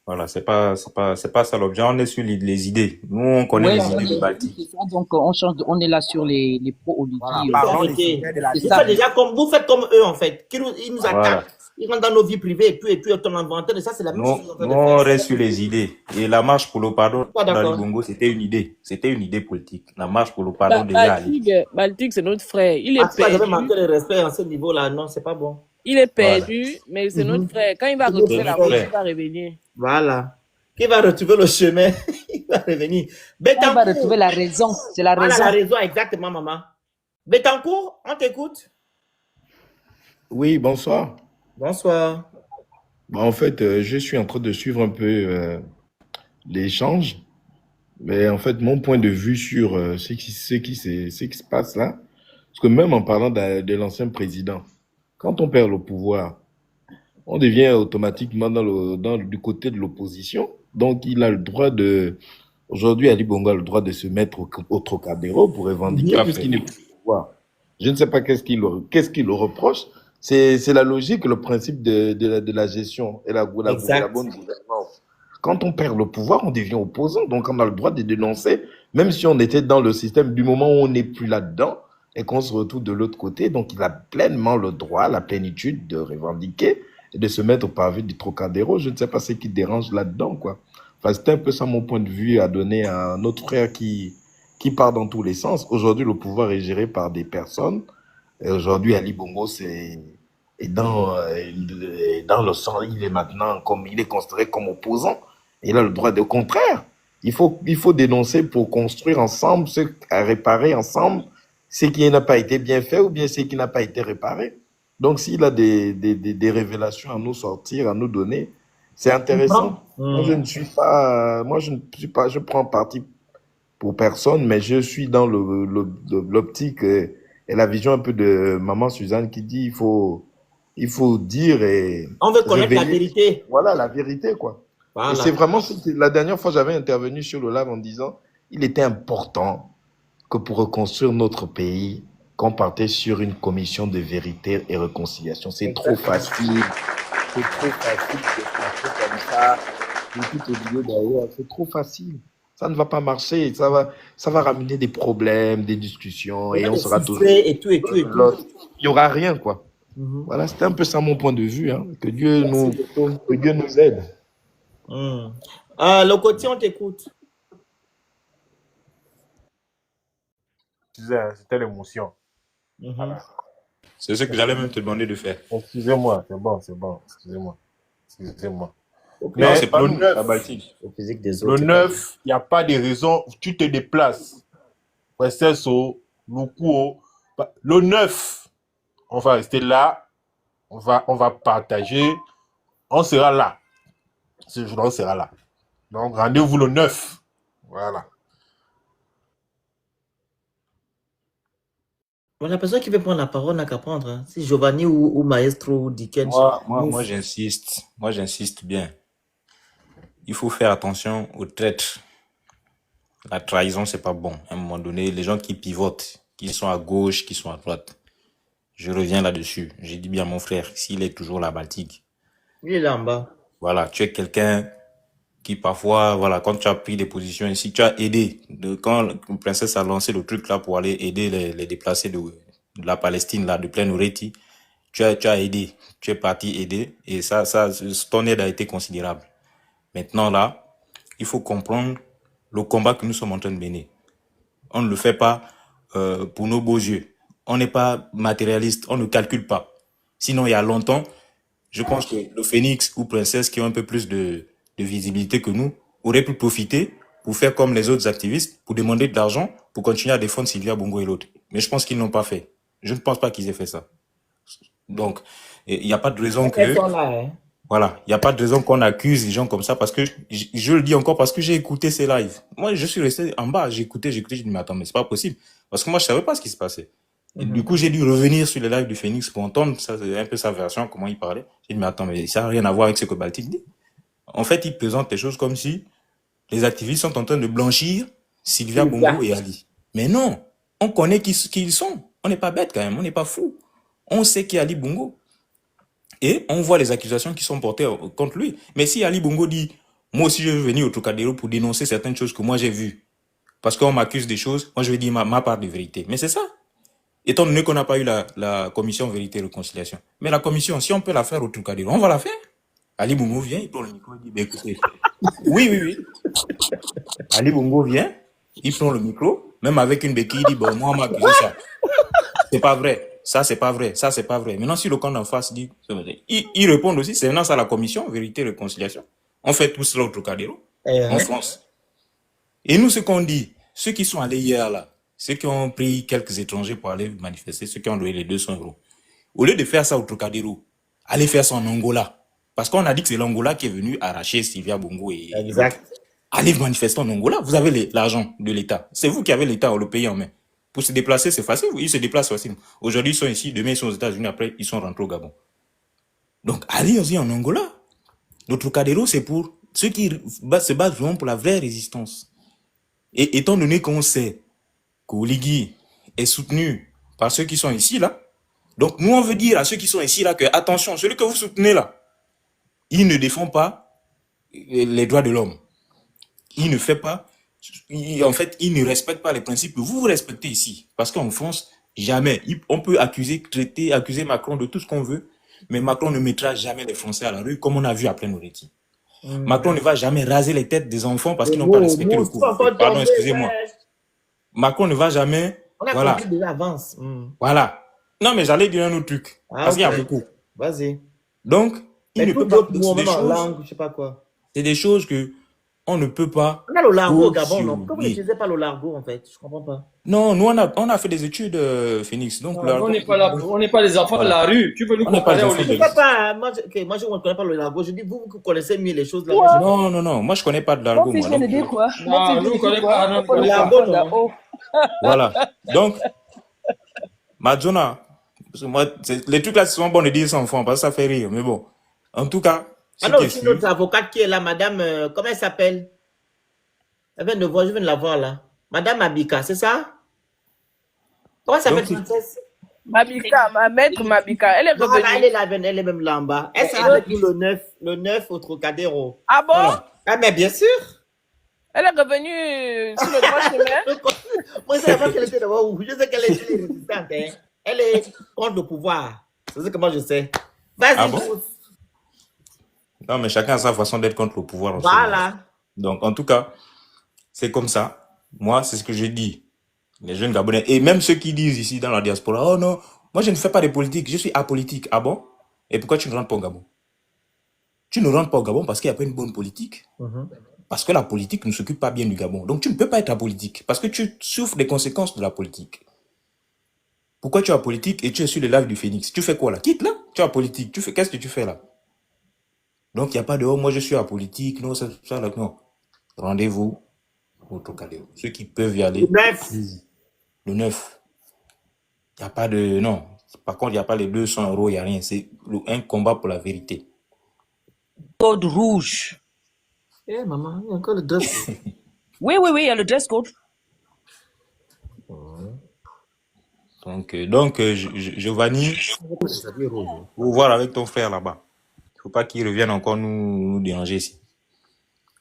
[SPEAKER 7] Voilà, c'est pas ça l'objet. On est sur les idées. Nous, on connaît
[SPEAKER 1] Ouais,
[SPEAKER 7] les idées de Baltic.
[SPEAKER 1] c'est ça, donc on change, on est là sur les pro-Olivier.
[SPEAKER 4] Voilà,
[SPEAKER 2] Il faut
[SPEAKER 4] parlons des
[SPEAKER 2] arrêter.
[SPEAKER 4] sujets de la
[SPEAKER 1] C'est
[SPEAKER 2] Vous
[SPEAKER 1] ça.
[SPEAKER 2] faites déjà comme, vous faites comme eux, en fait. Ils nous
[SPEAKER 7] Voilà.
[SPEAKER 2] attaquent. Ils rentrent dans nos vies privées et puis on inventaire. Et ça, c'est la même
[SPEAKER 7] Nous,
[SPEAKER 2] chose qu'ils sont en
[SPEAKER 7] nous,
[SPEAKER 2] train de
[SPEAKER 7] on
[SPEAKER 2] faire.
[SPEAKER 7] reste sur les idées. Et la marche pour le pardon
[SPEAKER 2] Pas d'accord.
[SPEAKER 7] d'Ali Bongo, c'était une idée. C'était une idée politique. La marche pour le pardon de Ali.
[SPEAKER 3] Baltique, c'est notre frère. Il est
[SPEAKER 2] Ah, ça, j'avais
[SPEAKER 3] perdu.
[SPEAKER 2] manqué de respect à ce niveau-là. Non, c'est pas bon.
[SPEAKER 3] Il est perdu, mais c'est notre frère. Quand il va
[SPEAKER 2] C'est
[SPEAKER 3] retrouver
[SPEAKER 2] notre
[SPEAKER 3] la route,
[SPEAKER 7] frère.
[SPEAKER 3] il va revenir.
[SPEAKER 2] Voilà. Qui va retrouver le chemin? Il va revenir.
[SPEAKER 1] On va
[SPEAKER 2] Betancourt.
[SPEAKER 1] retrouver la raison. C'est la
[SPEAKER 2] Voilà
[SPEAKER 1] raison.
[SPEAKER 2] la raison, exactement, maman. Betancourt, on t'écoute.
[SPEAKER 10] Oui, bonsoir.
[SPEAKER 2] Bonsoir.
[SPEAKER 10] Bah, en fait, je suis en train de suivre un peu l'échange. Mais en fait, mon point de vue sur ce qui se passe là, parce que même en parlant de l'ancien président, quand on perd le pouvoir, on devient automatiquement du côté de l'opposition. Donc, il a le droit de... Aujourd'hui, Ali Bongo a le droit de se mettre au Trocadéro pour revendiquer
[SPEAKER 7] Tout à
[SPEAKER 10] puisqu'il
[SPEAKER 7] fait.
[SPEAKER 10] n'est plus au pouvoir. Je ne sais pas qu'est-ce qu'il le reproche. C'est la logique, le principe de la gestion et la
[SPEAKER 2] Exact.
[SPEAKER 10] bonne gouvernance. Quand on perd le pouvoir, on devient opposant. Donc, on a le droit de dénoncer, même si on était dans le système, du moment où on n'est plus là-dedans et qu'on se retrouve de l'autre côté. Donc, il a pleinement le droit, la plénitude de revendiquer et de se mettre au pavé du Trocadéro. Je ne sais pas ce qui dérange là-dedans, quoi. Enfin, c'était un peu ça mon point de vue à donner à un autre frère qui part dans tous les sens. Aujourd'hui, le pouvoir est géré par des personnes. Et aujourd'hui, Ali Bongo, est dans le sang. Il est maintenant il est considéré comme opposant. Et il a le droit de, au contraire. Il faut dénoncer pour construire ensemble, à réparer ensemble ce qui n'a pas été bien fait ou bien ce qui n'a pas été réparé. Donc, s'il a des révélations à nous sortir, à nous donner, c'est intéressant. Moi, je ne suis pas, je prends parti pour personne, mais je suis dans l'optique et la vision un peu de maman Suzanne qui dit il faut dire et
[SPEAKER 2] On veut connaître la
[SPEAKER 10] révéler.
[SPEAKER 2] vérité.
[SPEAKER 10] Voilà, la vérité, quoi.
[SPEAKER 2] Voilà.
[SPEAKER 10] Et c'est vraiment, la dernière fois, j'avais intervenu sur le live en disant, il était important que pour reconstruire notre pays, qu'on partait sur une commission de vérité et réconciliation. C'est trop facile. C'est trop facile de passer comme ça. Et tout au milieu d'ailleurs, c'est trop facile. Ça ne va pas marcher. Ça va ramener des problèmes, des discussions, et on sera toujours
[SPEAKER 2] et tout.
[SPEAKER 10] l'autre. Il n'y aura rien, quoi.
[SPEAKER 2] Mhm.
[SPEAKER 10] Voilà, c'était un peu ça mon point de vue. Hein. Que Dieu
[SPEAKER 2] Merci beaucoup.
[SPEAKER 10] que Dieu nous aide.
[SPEAKER 2] Le côté, on t'écoute.
[SPEAKER 11] C'était l'émotion.
[SPEAKER 2] Mhm.
[SPEAKER 11] Voilà.
[SPEAKER 7] C'est ce que j'allais même te demander de faire.
[SPEAKER 11] Excusez-moi, c'est bon. Excusez-moi.
[SPEAKER 2] Ok.
[SPEAKER 7] Non,
[SPEAKER 11] Mais
[SPEAKER 7] c'est pas
[SPEAKER 11] le
[SPEAKER 7] nous,
[SPEAKER 11] 9,
[SPEAKER 7] la Baltique.
[SPEAKER 2] Le physique des
[SPEAKER 11] le
[SPEAKER 2] autres.
[SPEAKER 11] 9, il n'y a pas de raison. Tu te déplaces. Princesso, Lukuo. Le 9, on va rester là. On va partager. On sera là. Ce jour-là, on sera là. Donc, rendez-vous le 9. Voilà.
[SPEAKER 2] Bon, la personne qui veut prendre la parole n'a qu'à prendre. Hein. Si Giovanni ou Maestro ou Dickens.
[SPEAKER 7] Moi, j'insiste. Moi, j'insiste bien. Il faut faire attention aux traîtres. La trahison, c'est pas bon. À un moment donné, les gens qui pivotent, qui sont à gauche, qui sont à droite. Je reviens là-dessus. J'ai dit bien à mon frère, s'il est toujours la Baltique.
[SPEAKER 2] Il est là en bas.
[SPEAKER 7] Voilà, tu es quelqu'un qui parfois, voilà, quand tu as pris des positions ici, tu as aidé. Quand la princesse a lancé le truc là pour aller aider les déplacés de la Palestine, là, de Plein Oreti, tu as aidé. Tu es parti aider. Et ça, ton aide a été considérable. Maintenant là, il faut comprendre le combat que nous sommes en train de mener. On ne le fait pas pour nos beaux yeux. On n'est pas matérialiste, on ne calcule pas. Sinon, il y a longtemps, je pense que le Phoenix ou Princesse qui ont un peu plus de visibilité que nous auraient pu profiter pour faire comme les autres activistes, pour demander de l'argent, pour continuer à défendre Sylvia Bongo et l'autre. Mais je pense qu'ils n'ont pas fait. Je ne pense pas qu'ils aient fait ça. Donc, il n'y a pas de raison que... Voilà, il n'y a pas de raison qu'on accuse les gens comme ça parce que, je le dis encore parce que j'ai écouté ces lives. Moi, je suis resté en bas, j'ai écouté, je dis, mais attends, mais c'est pas possible. Parce que moi, je savais pas ce qui se passait. Et du coup, j'ai dû revenir sur les lives du Phoenix pour entendre ça, un peu sa version, comment il parlait. J'ai dit, mais attends, mais ça n'a rien à voir avec ce que Baltic dit. En fait, il présente les choses comme si les activistes sont en train de blanchir Sylvia Bongo et Ali. Mais non, on connaît qui ils sont. On n'est pas bête quand même, on n'est pas fou. On sait qui est Ali Bongo. Et on voit les accusations qui sont portées contre lui. Mais si Ali Bongo dit, moi aussi je veux venir au Trocadéro pour dénoncer certaines choses que moi j'ai vues, parce qu'on m'accuse des choses, moi je vais dire ma part de vérité. Mais c'est ça. Étant donné qu'on n'a pas eu la commission vérité et réconciliation. Mais la commission, si on peut la faire au Trocadéro, on va la faire. Ali Bongo vient, il prend le micro, il dit, ben écoutez, oui. Ali Bongo vient, il prend le micro, même avec une béquille, il dit, bon, moi on m'a accusé ça. C'est pas vrai. Ça, c'est pas vrai. Ça, c'est pas vrai. Maintenant, si le camp d'en face dit, ils répondent aussi, c'est maintenant ça la commission, vérité, réconciliation. On fait tout cela au Trocadéro, en France. Et nous, ce qu'on dit, ceux qui sont allés hier là, ceux qui ont pris quelques étrangers pour aller manifester, ceux qui ont donné les 200 €, au lieu de faire ça au Trocadéro, allez faire ça en Angola. Parce qu'on a dit que c'est l'Angola qui est venu arracher Sylvia Bongo et...
[SPEAKER 2] Exact.
[SPEAKER 7] Allez manifester en Angola, vous avez l'argent de l'État. C'est vous qui avez l'État, le pays en main. Pour se déplacer, c'est facile. Ils se déplacent facilement. Aujourd'hui, ils sont ici. Demain, ils sont aux États-Unis. Après, ils sont rentrés au Gabon. Donc, allez-y en Angola. Notre Trocadéro, c'est pour ceux qui se battent vraiment pour la vraie résistance. Et étant donné qu'on sait qu'Oligui est soutenu par ceux qui sont ici, là, donc nous, on veut dire à ceux qui sont ici, là, que attention, celui que vous soutenez, là, il ne défend pas les droits de l'homme. Il ne fait pas... En fait, il ne respecte pas les principes que vous respectez ici. Parce qu'en France, jamais. On peut accuser Macron de tout ce qu'on veut, mais Macron ne mettra jamais les Français à la rue, comme on a vu à Plein Oreti. Macron ne va jamais raser les têtes des enfants parce qu'ils n'ont pas respecté le couvre-feu. Pardon, excusez-moi. Macron ne va jamais...
[SPEAKER 2] On a
[SPEAKER 7] voilà.
[SPEAKER 2] compris de l'avance.
[SPEAKER 7] Voilà. Non, mais j'allais dire un autre truc. Parce qu'il y a beaucoup.
[SPEAKER 2] Vas-y.
[SPEAKER 7] Donc, il ne peut pas...
[SPEAKER 2] C'est des choses... langue, je sais pas quoi.
[SPEAKER 7] C'est des choses que... On ne peut pas...
[SPEAKER 2] On a le largo au Gabon, non? Pourquoi vous n'utilisez pas le largo, en fait? Je comprends pas.
[SPEAKER 7] Non, nous, on a fait des études, Phoenix. Donc,
[SPEAKER 6] on n'est pas là, on n'est pas les enfants de la rue. Tu peux nous comparer au
[SPEAKER 2] Olivier. Moi, je ne connais pas le largo. Je dis, vous connaissez mieux les choses là.
[SPEAKER 7] Non. Moi, je ne connais pas de largo.
[SPEAKER 1] Mon fils vient de dire quoi?
[SPEAKER 6] Non, nous, on ne connaît pas.
[SPEAKER 2] Le largo, non.
[SPEAKER 7] Voilà. Donc, Madjona, moi, les trucs là, c'est souvent bon de dire sans enfant, parce que ça fait rire. Mais bon, en tout cas...
[SPEAKER 2] Alors, aussi, notre avocate qui est là, madame, comment elle s'appelle? Elle vient de voir, je viens de la voir là. Madame Abika, c'est ça? Comment ça
[SPEAKER 7] Donc,
[SPEAKER 2] s'appelle, princesse?
[SPEAKER 3] Mabika, ma maître Mabika, elle est
[SPEAKER 2] Voilà, elle
[SPEAKER 3] revenue.
[SPEAKER 2] est là, elle est même là en bas. Elle sera avec nous le 9 au Trocadéro.
[SPEAKER 3] Ah bon?
[SPEAKER 2] Voilà. Ah, mais bien sûr.
[SPEAKER 3] Elle est revenue sur le droit chemin.
[SPEAKER 2] Moi, je savais pas qu'elle était là-bas où. Je sais qu'elle est résistante. Hein. Elle est contre le pouvoir. C'est ce que moi je sais. Vas-y,
[SPEAKER 7] ah bon?
[SPEAKER 2] Bruce.
[SPEAKER 7] Non, mais chacun a sa façon d'être contre le pouvoir. Aussi.
[SPEAKER 2] Voilà.
[SPEAKER 7] Donc, en tout cas, c'est comme ça. Moi, c'est ce que je dis. Les jeunes Gabonais, et même ceux qui disent ici dans la diaspora, oh non, moi je ne fais pas de politique, je suis apolitique. Ah bon? Et pourquoi tu ne rentres pas au Gabon? Tu ne rentres pas au Gabon parce qu'il n'y a pas une bonne politique. Parce que la politique ne s'occupe pas bien du Gabon. Donc tu ne peux pas être apolitique parce que tu souffres des conséquences de la politique. Pourquoi tu es apolitique et tu es sur le live du Phoenix? Tu fais quoi là? Quitte là. Tu es apolitique. Tu fais, qu'est-ce que tu fais là? Donc il n'y a pas de, oh moi je suis apolitique, non, ça là, non. Rendez-vous au Trocadéro. Ceux qui peuvent y aller.
[SPEAKER 2] Le 9.
[SPEAKER 7] Le 9. Il n'y a pas de, non. Par contre, il n'y a pas les 200 €, il n'y a rien. C'est un combat pour la vérité.
[SPEAKER 1] Code rouge.
[SPEAKER 2] Eh, maman, il y a encore le dress code.
[SPEAKER 1] Oui, oui, oui, il y a le dress code.
[SPEAKER 7] Donc Giovanni, faut voir avec ton frère là-bas. Il ne faut pas qu'il revienne encore nous déranger ici.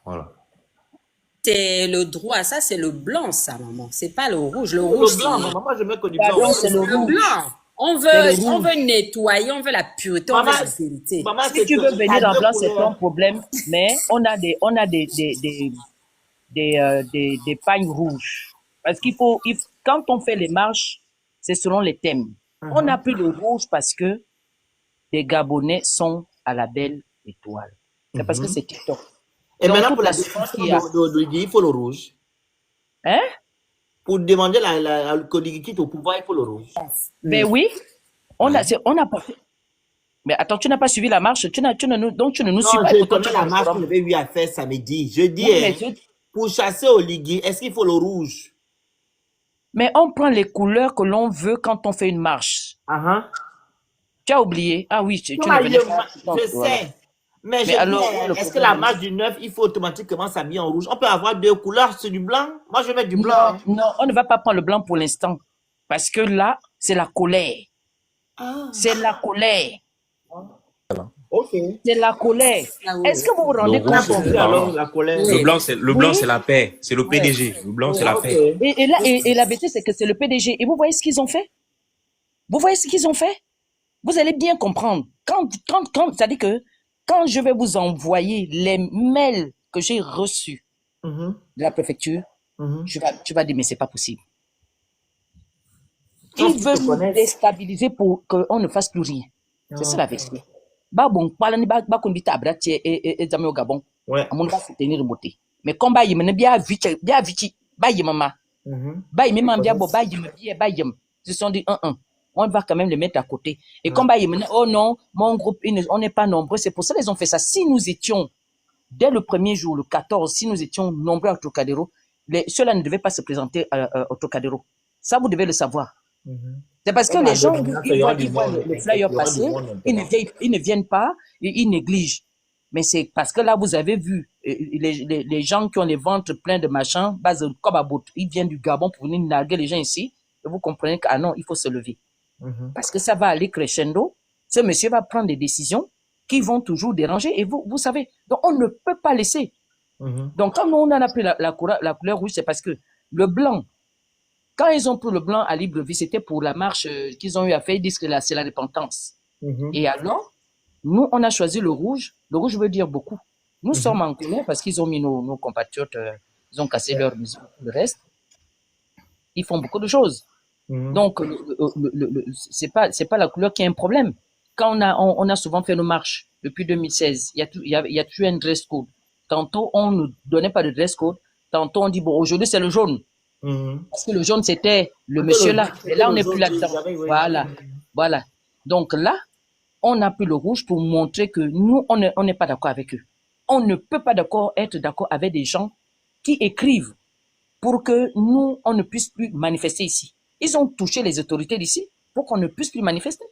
[SPEAKER 7] Voilà.
[SPEAKER 9] C'est le droit, ça c'est le blanc, ça, maman. C'est pas le rouge. Le
[SPEAKER 2] Le
[SPEAKER 9] rouge,
[SPEAKER 2] blanc,
[SPEAKER 9] c'est
[SPEAKER 2] maman, moi je mets que du
[SPEAKER 1] Pardon,
[SPEAKER 2] blanc.
[SPEAKER 1] c'est le
[SPEAKER 9] le
[SPEAKER 1] rouge.
[SPEAKER 9] blanc. On
[SPEAKER 1] C'est le
[SPEAKER 9] veut, on
[SPEAKER 1] rouge.
[SPEAKER 9] veut nettoyer, on veut la pureté, on veut
[SPEAKER 2] Maman,
[SPEAKER 9] la vérité.
[SPEAKER 2] maman,
[SPEAKER 1] Si
[SPEAKER 2] c'est
[SPEAKER 1] tu veux venir en
[SPEAKER 2] deux
[SPEAKER 1] blanc, c'est pas un
[SPEAKER 2] couleurs.
[SPEAKER 1] problème. Mais on a des pagnes rouges. Parce quand on fait les marches, c'est selon les thèmes. On a pris le rouge parce que les Gabonais sont à la belle étoile. C'est parce que c'est TikTok.
[SPEAKER 2] Et
[SPEAKER 1] Donc,
[SPEAKER 2] maintenant,
[SPEAKER 1] toute
[SPEAKER 2] pour la
[SPEAKER 1] la
[SPEAKER 2] défense
[SPEAKER 1] qu'il y a.
[SPEAKER 2] il faut le rouge.
[SPEAKER 1] Hein?
[SPEAKER 2] Pour demander que Oligui quitte au pouvoir, il faut le rouge.
[SPEAKER 1] Ben oui, on a porté. Mais attends, tu n'as pas suivi la marche, donc tu ne nous suis
[SPEAKER 2] Non,
[SPEAKER 1] pas.
[SPEAKER 2] je
[SPEAKER 1] Pourtant,
[SPEAKER 2] connais
[SPEAKER 1] tu
[SPEAKER 2] la
[SPEAKER 1] es au
[SPEAKER 2] marche
[SPEAKER 1] forum.
[SPEAKER 2] qu'on avait eu à faire samedi. Je dis,
[SPEAKER 1] Oui,
[SPEAKER 2] hein, pour chasser Oligui, est-ce qu'il faut le rouge?
[SPEAKER 1] mais on prend les couleurs que l'on veut quand on fait une marche. Tu as oublié? Ah oui, tu ne venais pas.
[SPEAKER 2] Je sais. Mais je dis,
[SPEAKER 1] alors,
[SPEAKER 2] hein,
[SPEAKER 1] le
[SPEAKER 2] est-ce que
[SPEAKER 1] problème,
[SPEAKER 2] la marche du 9, il faut automatiquement s'habiller en rouge? On peut avoir deux couleurs, c'est du blanc. Moi, je vais mettre du blanc. hein.
[SPEAKER 1] Non, on ne va pas prendre le blanc pour l'instant. Parce que là, c'est la colère. C'est la colère.
[SPEAKER 2] Ok.
[SPEAKER 1] C'est la colère. Est-ce que vous vous rendez
[SPEAKER 7] Le rouge,
[SPEAKER 1] compte
[SPEAKER 7] c'est
[SPEAKER 1] que-
[SPEAKER 2] Alors, la colère.
[SPEAKER 7] Le blanc, c'est
[SPEAKER 1] Oui.
[SPEAKER 7] la paix. C'est le PDG. Le blanc, c'est la paix.
[SPEAKER 1] Et la vérité, c'est que c'est le PDG. Et vous voyez ce qu'ils ont fait? Vous voyez ce qu'ils ont fait? Vous allez bien comprendre. C'est-à-dire que quand je vais vous envoyer les mails que j'ai reçus de la préfecture, tu vas dire, mais c'est pas possible. Ils veulent nous déstabiliser pour qu'on ne fasse plus rien. C'est ça la vérité. Bah bon, qu'on dit à Bratie et Zamé au Gabon.
[SPEAKER 2] Ouais.
[SPEAKER 1] À mon va soutenir le moté. Mais comme bah, il m'a bien vite, bah, il m'a. Bah, il m'a bien, bah, il m'a bien, bah, ils se sont dit, on va quand même les mettre à côté. Et comme bah, il m'a dit, oh non, mon groupe, on n'est pas nombreux. C'est pour ça qu'ils ont fait ça. Si nous étions, dès le premier jour, le 14, si nous étions nombreux à Trocadéro, ceux-là ne devaient pas se présenter au Trocadéro. Ça, vous devez le savoir. C'est parce que les gens, ils voient le flyer passer, ils ne viennent pas, ils négligent. Mais c'est parce que là, vous avez vu les gens qui ont les ventres pleins de machins, base comme à bout, ils viennent du Gabon pour venir narguer les gens ici, et vous comprenez que, ah non, il faut se lever. Parce que ça va aller crescendo, ce monsieur va prendre des décisions qui vont toujours déranger, et vous savez, donc on ne peut pas laisser. Donc quand nous, on en a pris la couleur rouge, c'est parce que le blanc, quand ils ont pris le blanc à Libreville, c'était pour la marche qu'ils ont eu à faire, ils disent que c'est la repentance. Et alors, nous, on a choisi le rouge. Le rouge veut dire beaucoup. Nous sommes en colère parce qu'ils ont mis nos compatriotes, ils ont cassé leur maison, le reste. Ils font beaucoup de choses. Donc, c'est pas la couleur qui est un problème. Quand on a souvent fait nos marches depuis 2016, il y a toujours un dress code. Tantôt, on ne donnait pas de dress code. Tantôt, on dit, bon, aujourd'hui, c'est le jaune. Parce que le jaune, c'était le monsieur là. Et là, on n'est plus là-dedans. Voilà. Donc là, on a pris le rouge pour montrer que nous, on n'est pas d'accord avec eux. On ne peut pas être d'accord avec des gens qui écrivent pour que nous, on ne puisse plus manifester ici. Ils ont touché les autorités d'ici pour qu'on ne puisse plus manifester.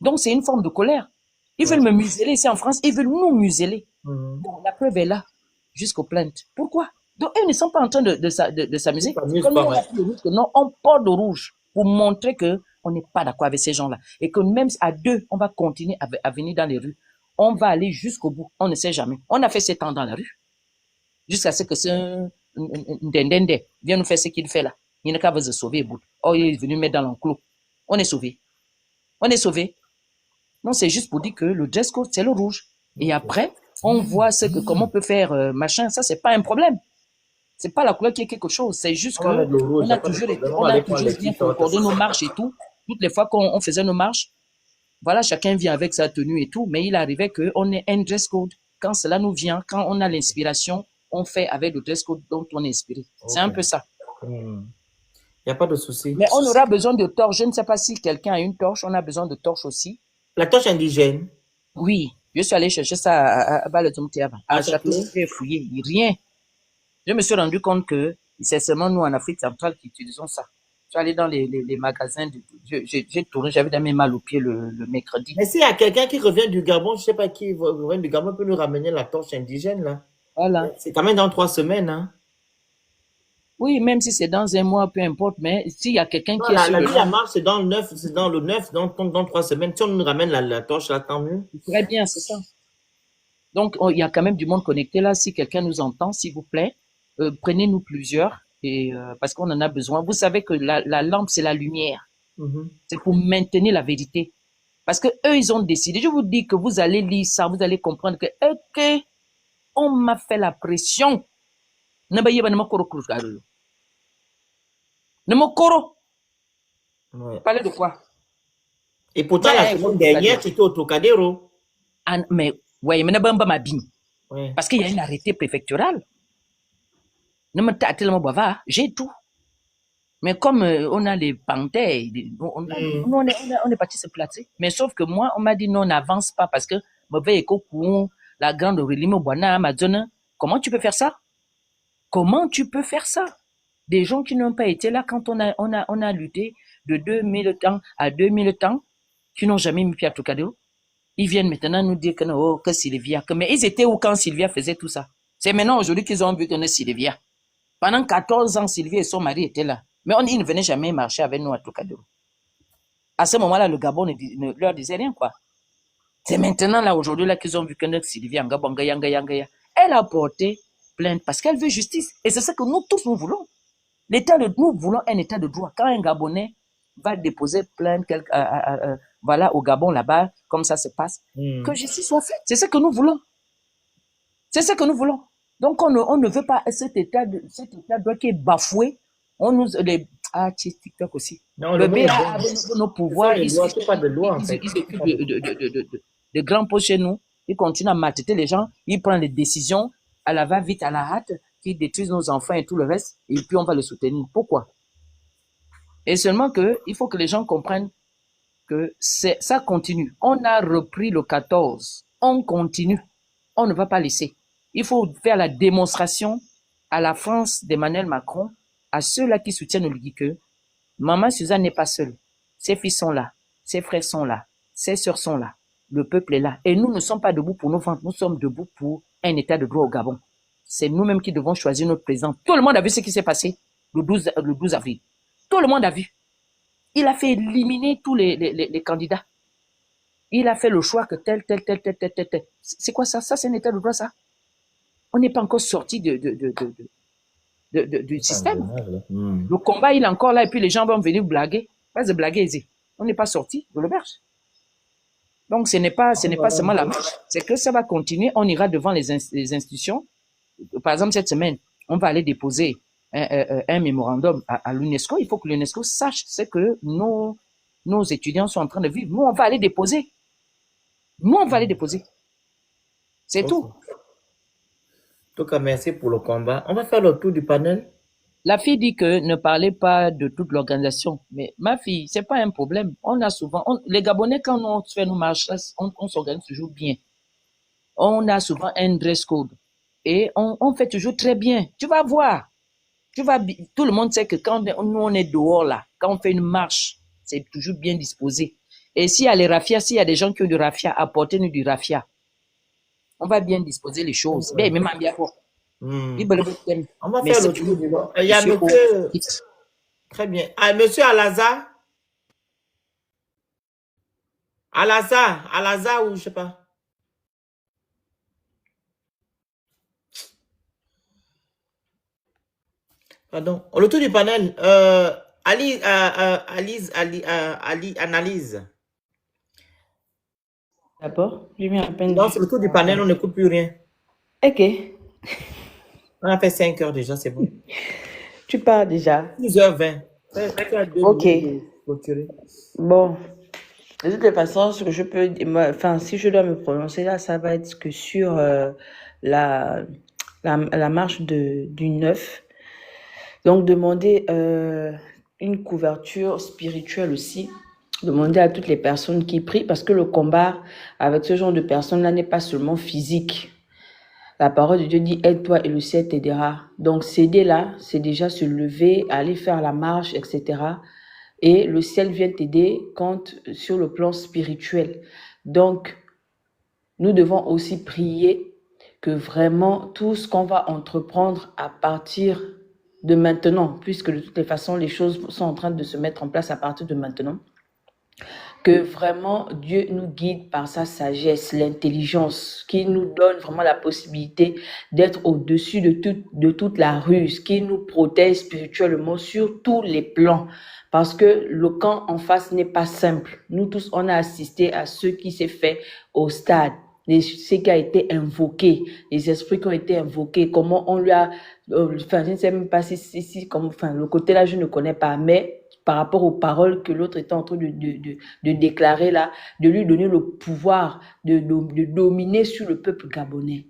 [SPEAKER 1] Donc, c'est une forme de colère. Ils veulent me museler ici en France. Ils veulent nous museler. Bon, la preuve est là, jusqu'aux plaintes. Pourquoi? Donc, eux ne sont pas en train de s'amuser.
[SPEAKER 2] s'amusent
[SPEAKER 1] Comme nous,
[SPEAKER 2] pas,
[SPEAKER 1] on a
[SPEAKER 2] ouais.
[SPEAKER 1] pris le rouge, que non, on porte le rouge pour montrer que on n'est pas d'accord avec ces gens-là. Et que même à deux, on va continuer à venir dans les rues. On va aller jusqu'au bout. On ne sait jamais. On a fait 7 ans dans la rue. Jusqu'à ce que ce Ndendende vienne nous faire ce qu'il fait là. Il n'a qu'à vous sauver. Oh, il est venu mettre dans l'enclos. On est sauvé. On est sauvé. Non, c'est juste pour dire que le dress code, c'est le rouge. Et après, on voit comment on peut faire machin. Ça, c'est pas un problème. C'est pas la couleur qui est quelque chose. C'est juste
[SPEAKER 2] On va
[SPEAKER 1] que
[SPEAKER 2] mettre le rouge,
[SPEAKER 1] on
[SPEAKER 2] y a
[SPEAKER 1] a
[SPEAKER 2] pas de
[SPEAKER 1] toujours,
[SPEAKER 2] problème.
[SPEAKER 1] on
[SPEAKER 2] On va
[SPEAKER 1] a
[SPEAKER 2] aller prendre
[SPEAKER 1] toujours
[SPEAKER 2] les
[SPEAKER 1] bien
[SPEAKER 2] t-shirts.
[SPEAKER 1] concordé nos marches et tout. Toutes les fois qu'on faisait nos marches, voilà, chacun vient avec sa tenue et tout. Mais il arrivait qu'on ait un dress code. Quand cela nous vient, quand on a l'inspiration, on fait avec le dress code dont on est inspiré. C'est un peu ça.
[SPEAKER 2] Il n'y a pas de souci.
[SPEAKER 1] Mais on aura besoin de torches. Je ne sais pas si quelqu'un a une torche. On a besoin de torches aussi.
[SPEAKER 2] La torche indigène.
[SPEAKER 1] Oui, je suis allé chercher ça à Baletomtiaba. À Château, j'ai fouillé. Rien. Je me suis rendu compte que c'est seulement nous en Afrique centrale qui utilisons ça. Je suis allé dans les magasins. J'ai tourné, j'avais même mal au pied le mercredi.
[SPEAKER 2] Mais s'il y a quelqu'un qui revient du Gabon, je ne sais pas qui revient du Gabon, peut nous ramener la torche indigène, là.
[SPEAKER 1] Voilà.
[SPEAKER 2] C'est quand même dans 3 semaines, hein.
[SPEAKER 1] Oui, même si c'est dans un mois, peu importe, mais s'il y a quelqu'un qui est sur
[SPEAKER 2] la
[SPEAKER 1] le
[SPEAKER 2] vie à marche, c'est dans le 9, dans 3 semaines. Si on nous ramène la torche, là, tant mieux.
[SPEAKER 1] Très bien, c'est ça. Donc, il y a quand même du monde connecté là. Si quelqu'un nous entend, s'il vous plaît, prenez-nous plusieurs, et parce qu'on en a besoin. Vous savez que la lampe, c'est la lumière. C'est pour maintenir la vérité. Parce que eux, ils ont décidé. Je vous dis que vous allez lire ça, vous allez comprendre que, ok, on m'a fait la pression. Ne me coro.
[SPEAKER 2] Ouais.
[SPEAKER 1] Parlez de quoi?
[SPEAKER 2] Et pourtant, la semaine dernière, c'était au Trocadéro.
[SPEAKER 1] Mais, ouais, mais ne bamba ma bine.
[SPEAKER 2] Ouais.
[SPEAKER 1] Parce qu'il y a une arrêté préfectorale. Ne me tâte tellement bavard, j'ai tout. Mais comme on a les panthères, on est parti se placer. Mais sauf que moi, on m'a dit non, on n'avance pas parce que la grande Aurélie Madonna, comment tu peux faire ça? Comment tu peux faire ça? Des gens qui n'ont pas été là quand on a lutté de 2000 ans à 2000 ans, qui n'ont jamais mis pied à Trocadéro. Ils viennent maintenant nous dire que Sylvia, mais ils étaient où quand Sylvia faisait tout ça? C'est maintenant aujourd'hui qu'ils ont vu qu'on est Sylvia. Pendant 14 ans, Sylvia et son mari étaient là. Mais ils ne venaient jamais marcher avec nous à Trocadéro. À ce moment-là, le Gabon ne leur disait rien, quoi. C'est maintenant, là, aujourd'hui, là, qu'ils ont vu que Sylvia, elle a porté plainte parce qu'elle veut justice. Et c'est ce que nous tous, nous voulons. Nous voulons un état de droit. Quand un Gabonais va déposer plainte voilà, au Gabon, là-bas, comme ça se passe, que justice soit faite. C'est ce que nous voulons. C'est ce que nous voulons. Donc, on ne veut pas cet état de droit qui est bafoué. TikTok aussi.
[SPEAKER 2] Non,
[SPEAKER 1] le BA a nos pouvoirs.
[SPEAKER 2] Ils n'ont pas de loi, en fait.
[SPEAKER 1] Ils s'occupent de grands pots chez nous. Ils continuent à maltraiter les gens. Ils prennent des décisions à la va-vite, à la hâte, qui détruisent nos enfants et tout le reste. Et puis, on va le soutenir. Pourquoi? Et seulement il faut que les gens comprennent que ça continue. On a repris le 14. On continue. On ne va pas laisser. Il faut faire la démonstration à la France d'Emmanuel Macron, à ceux-là qui soutiennent Oligui que Maman Suzanne n'est pas seule. Ses fils sont là. Ses frères sont là. Ses sœurs sont là. Le peuple est là. Et nous ne sommes pas debout pour nos ventes. Nous sommes debout pour un état de droit au Gabon. C'est nous-mêmes qui devons choisir notre président. Tout le monde a vu ce qui s'est passé le 12 avril. Tout le monde a vu. Il a fait éliminer tous les candidats. Il a fait le choix que tel. C'est quoi ça? Ça, c'est un état de droit, ça? On n'est pas encore sorti du système. Le combat, il est encore là, et puis les gens vont venir blaguer. Pas de blaguer, ici. On n'est pas sorti de l'auberge. Donc, ce n'est pas seulement la marche. C'est que ça va continuer. On ira devant les institutions. Par exemple, cette semaine, on va aller déposer un mémorandum à l'UNESCO. Il faut que l'UNESCO sache ce que nos étudiants sont en train de vivre. Nous, on va aller déposer. C'est tout.
[SPEAKER 2] En tout cas, merci pour le combat. On va faire le tour du panel.
[SPEAKER 1] La fille dit que ne parlez pas de toute l'organisation. Mais ma fille, c'est pas un problème. On a souvent, les Gabonais, quand on fait nos marches, on s'organise toujours bien. On a souvent un dress code. Et on fait toujours très bien. Tu vas voir. Tout le monde sait que quand nous on est dehors là, quand on fait une marche, c'est toujours bien disposé. Et s'il y a les rafias, s'il y a des gens qui ont du rafia, apportez-nous du rafia. On va bien disposer les choses. Mais même bien fort.
[SPEAKER 2] Hmm.
[SPEAKER 1] Il veut le thème.
[SPEAKER 2] On va
[SPEAKER 1] Mais
[SPEAKER 2] faire
[SPEAKER 1] c'est
[SPEAKER 2] le tour du monde. Il y a
[SPEAKER 1] monsieur
[SPEAKER 2] monsieur... Très bien. Ah, monsieur Alaza. Alaza ou je sais pas. Pardon. Le tour du panel. Ali, analyse.
[SPEAKER 12] D'abord, je viens à peine
[SPEAKER 2] Non, c'est le tour du panel, on n'écoute plus rien.
[SPEAKER 12] Ok,
[SPEAKER 2] On a fait 5 heures déjà, c'est bon.
[SPEAKER 12] tu pars déjà.
[SPEAKER 2] 12h20. Tu as 2
[SPEAKER 12] Ok.
[SPEAKER 2] minutes de clôturer.
[SPEAKER 12] Bon, de toutes les façons, ce que je peux, enfin, si je dois me prononcer là, ça va être que sur la, la marche du 9. Donc, demander une couverture spirituelle aussi. Demander à toutes les personnes qui prient, parce que le combat avec ce genre de personnes-là n'est pas seulement physique. La parole de Dieu dit, aide-toi et le ciel t'aidera. Donc, s'aider là, c'est déjà se lever, aller faire la marche, etc. Et le ciel vient t'aider sur le plan spirituel. Donc, nous devons aussi prier que vraiment tout ce qu'on va entreprendre à partir de maintenant, puisque de toutes les façons, les choses sont en train de se mettre en place à partir de maintenant, que vraiment Dieu nous guide par sa sagesse, l'intelligence, qui nous donne vraiment la possibilité d'être au-dessus de toute la ruse, qui nous protège spirituellement sur tous les plans. Parce que le camp en face n'est pas simple. Nous tous, on a assisté à ce qui s'est fait au stade, ce qui a été invoqué, les esprits qui ont été invoqués, comment on lui a... Enfin, je ne sais même pas le côté là, je ne connais pas, mais par rapport aux paroles que l'autre était en train de déclarer là, de lui donner le pouvoir de dominer sur le peuple gabonais.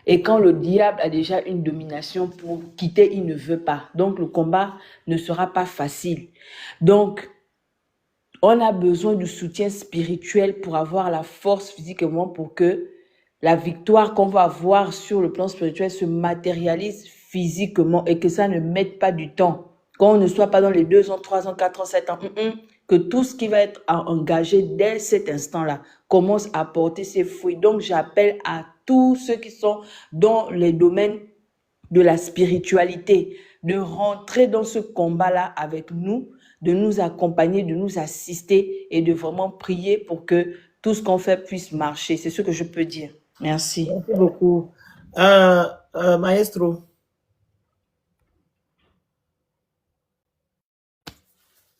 [SPEAKER 12] Et quand le diable a déjà une domination, pour quitter, il ne veut pas. Donc, le combat ne sera pas facile. Donc, on a besoin du soutien spirituel pour avoir la force physiquement pour que la victoire qu'on va avoir sur le plan spirituel se matérialise physiquement et que ça ne mette pas du temps. Qu'on ne soit pas dans les 2 ans, 3 ans, 4 ans, 7 ans. Que tout ce qui va être engagé dès cet instant-là commence à porter ses fruits. Donc, j'appelle à tous ceux qui sont dans les domaines de la spiritualité de rentrer dans ce combat-là avec nous, de nous accompagner, de nous assister et de vraiment prier pour que tout ce qu'on fait puisse marcher. C'est ce que je peux dire. Merci.
[SPEAKER 2] Merci beaucoup.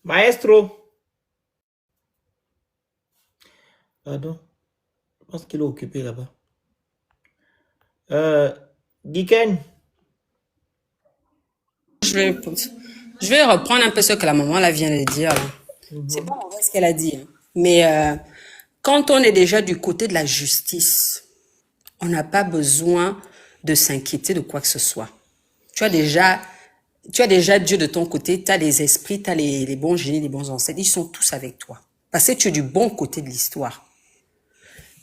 [SPEAKER 2] Maestro. Pardon. Je pense qu'il est occupé là-bas. Diken.
[SPEAKER 9] Je vais reprendre un peu ce que la maman là vient de dire. Là. C'est pas mauvais ce qu'elle a dit. Hein. Mais quand on est déjà du côté de la justice, on n'a pas besoin de s'inquiéter de quoi que ce soit. Tu as déjà Dieu de ton côté, tu as les esprits, tu as les bons génies, les bons ancêtres. Ils sont tous avec toi. Parce que tu es du bon côté de l'histoire.